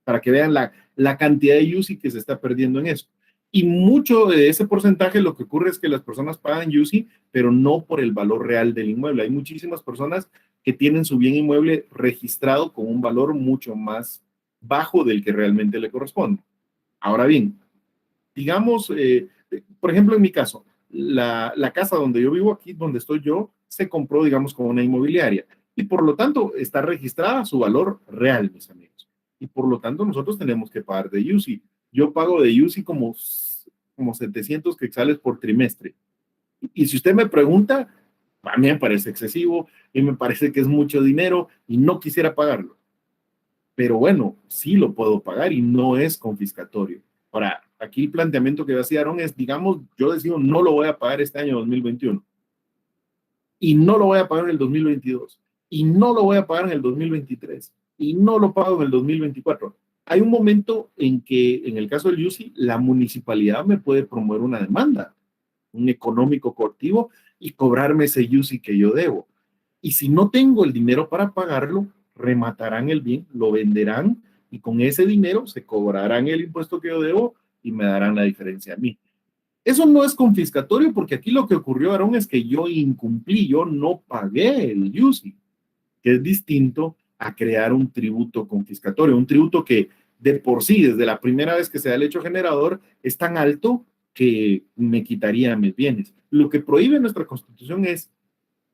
Para que vean la cantidad de UCI que se está perdiendo en eso. Y mucho de ese porcentaje lo que ocurre es que las personas pagan UCI, pero no por el valor real del inmueble. Hay muchísimas personas que tienen su bien inmueble registrado con un valor mucho más bajo del que realmente le corresponde. Ahora bien, digamos, por ejemplo, en mi caso, la casa donde yo vivo aquí, donde estoy yo, se compró, digamos, con una inmobiliaria. Y por lo tanto, está registrada a su valor real, mis amigos. Y por lo tanto, nosotros tenemos que pagar de UCI. Yo pago de UCI como 700 quetzales por trimestre. Y si usted me pregunta, a mí me parece excesivo y me parece que es mucho dinero y no quisiera pagarlo. Pero bueno, sí lo puedo pagar y no es confiscatorio. Ahora, aquí el planteamiento que hacía Aaron es, digamos, yo decido no lo voy a pagar este año 2021 y no lo voy a pagar en el 2022 y no lo voy a pagar en el 2023 y no lo pago en el 2024. Hay un momento en que, en el caso del UCI, la municipalidad me puede promover una demanda, un económico coactivo y cobrarme ese UCI que yo debo. Y si no tengo el dinero para pagarlo, rematarán el bien, lo venderán y con ese dinero se cobrarán el impuesto que yo debo y me darán la diferencia a mí. Eso no es confiscatorio porque aquí lo que ocurrió, Aarón, es que yo incumplí, yo no pagué el UCI, que es distinto a crear un tributo confiscatorio, un tributo que de por sí, desde la primera vez que se da el hecho generador, es tan alto que me quitaría mis bienes. Lo que prohíbe nuestra Constitución es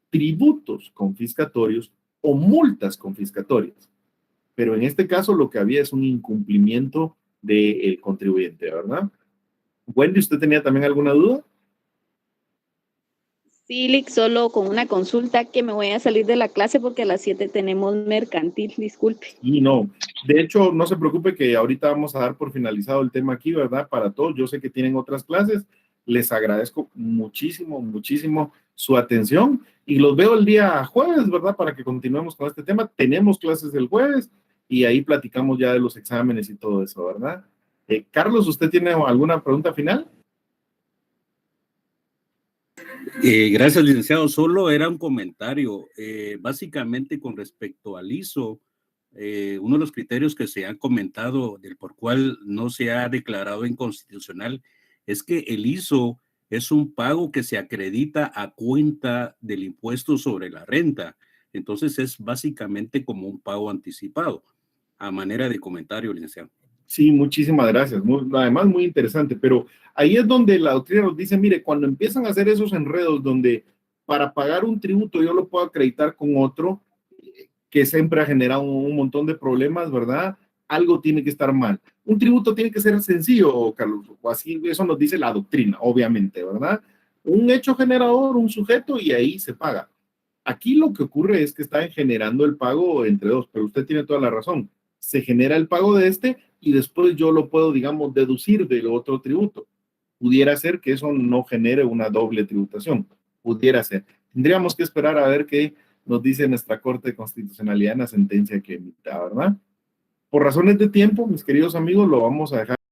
tributos confiscatorios o multas confiscatorias. Pero en este caso lo que había es un incumplimiento del contribuyente, ¿verdad? Wendy, ¿usted tenía también alguna duda? Sí, Lick, solo con una consulta que me voy a salir de la clase porque a las 7 tenemos mercantil, disculpe. Y no, de hecho, no se preocupe que ahorita vamos a dar por finalizado el tema aquí, ¿verdad? Para todos, yo sé que tienen otras clases, les agradezco muchísimo, muchísimo su atención y los veo el día jueves, ¿verdad? Para que continuemos con este tema. Tenemos clases el jueves y ahí platicamos ya de los exámenes y todo eso, ¿verdad? Carlos, ¿usted tiene alguna pregunta final? Gracias, licenciado. Solo era un comentario. Básicamente con respecto al ISO, uno de los criterios que se han comentado del por cual no se ha declarado inconstitucional es que el ISO es un pago que se acredita a cuenta del impuesto sobre la renta. Entonces es básicamente como un pago anticipado. A manera de comentario, licenciado. Sí, muchísimas gracias. Además, muy interesante, pero ahí es donde la doctrina nos dice, mire, cuando empiezan a hacer esos enredos donde para pagar un tributo yo lo puedo acreditar con otro, que siempre ha generado un montón de problemas, ¿verdad? Algo tiene que estar mal. Un tributo tiene que ser sencillo, Carlos, o así, eso nos dice la doctrina, obviamente, ¿verdad? Un hecho generador, un sujeto, y ahí se paga. Aquí lo que ocurre es que están generando el pago entre dos, pero usted tiene toda la razón. Se genera el pago de este y después yo lo puedo, digamos, deducir del otro tributo. Pudiera ser que eso no genere una doble tributación. Pudiera ser. Tendríamos que esperar a ver qué nos dice nuestra Corte de Constitucionalidad en la sentencia que emita, ¿verdad? Por razones de tiempo, mis queridos amigos, lo vamos a dejar.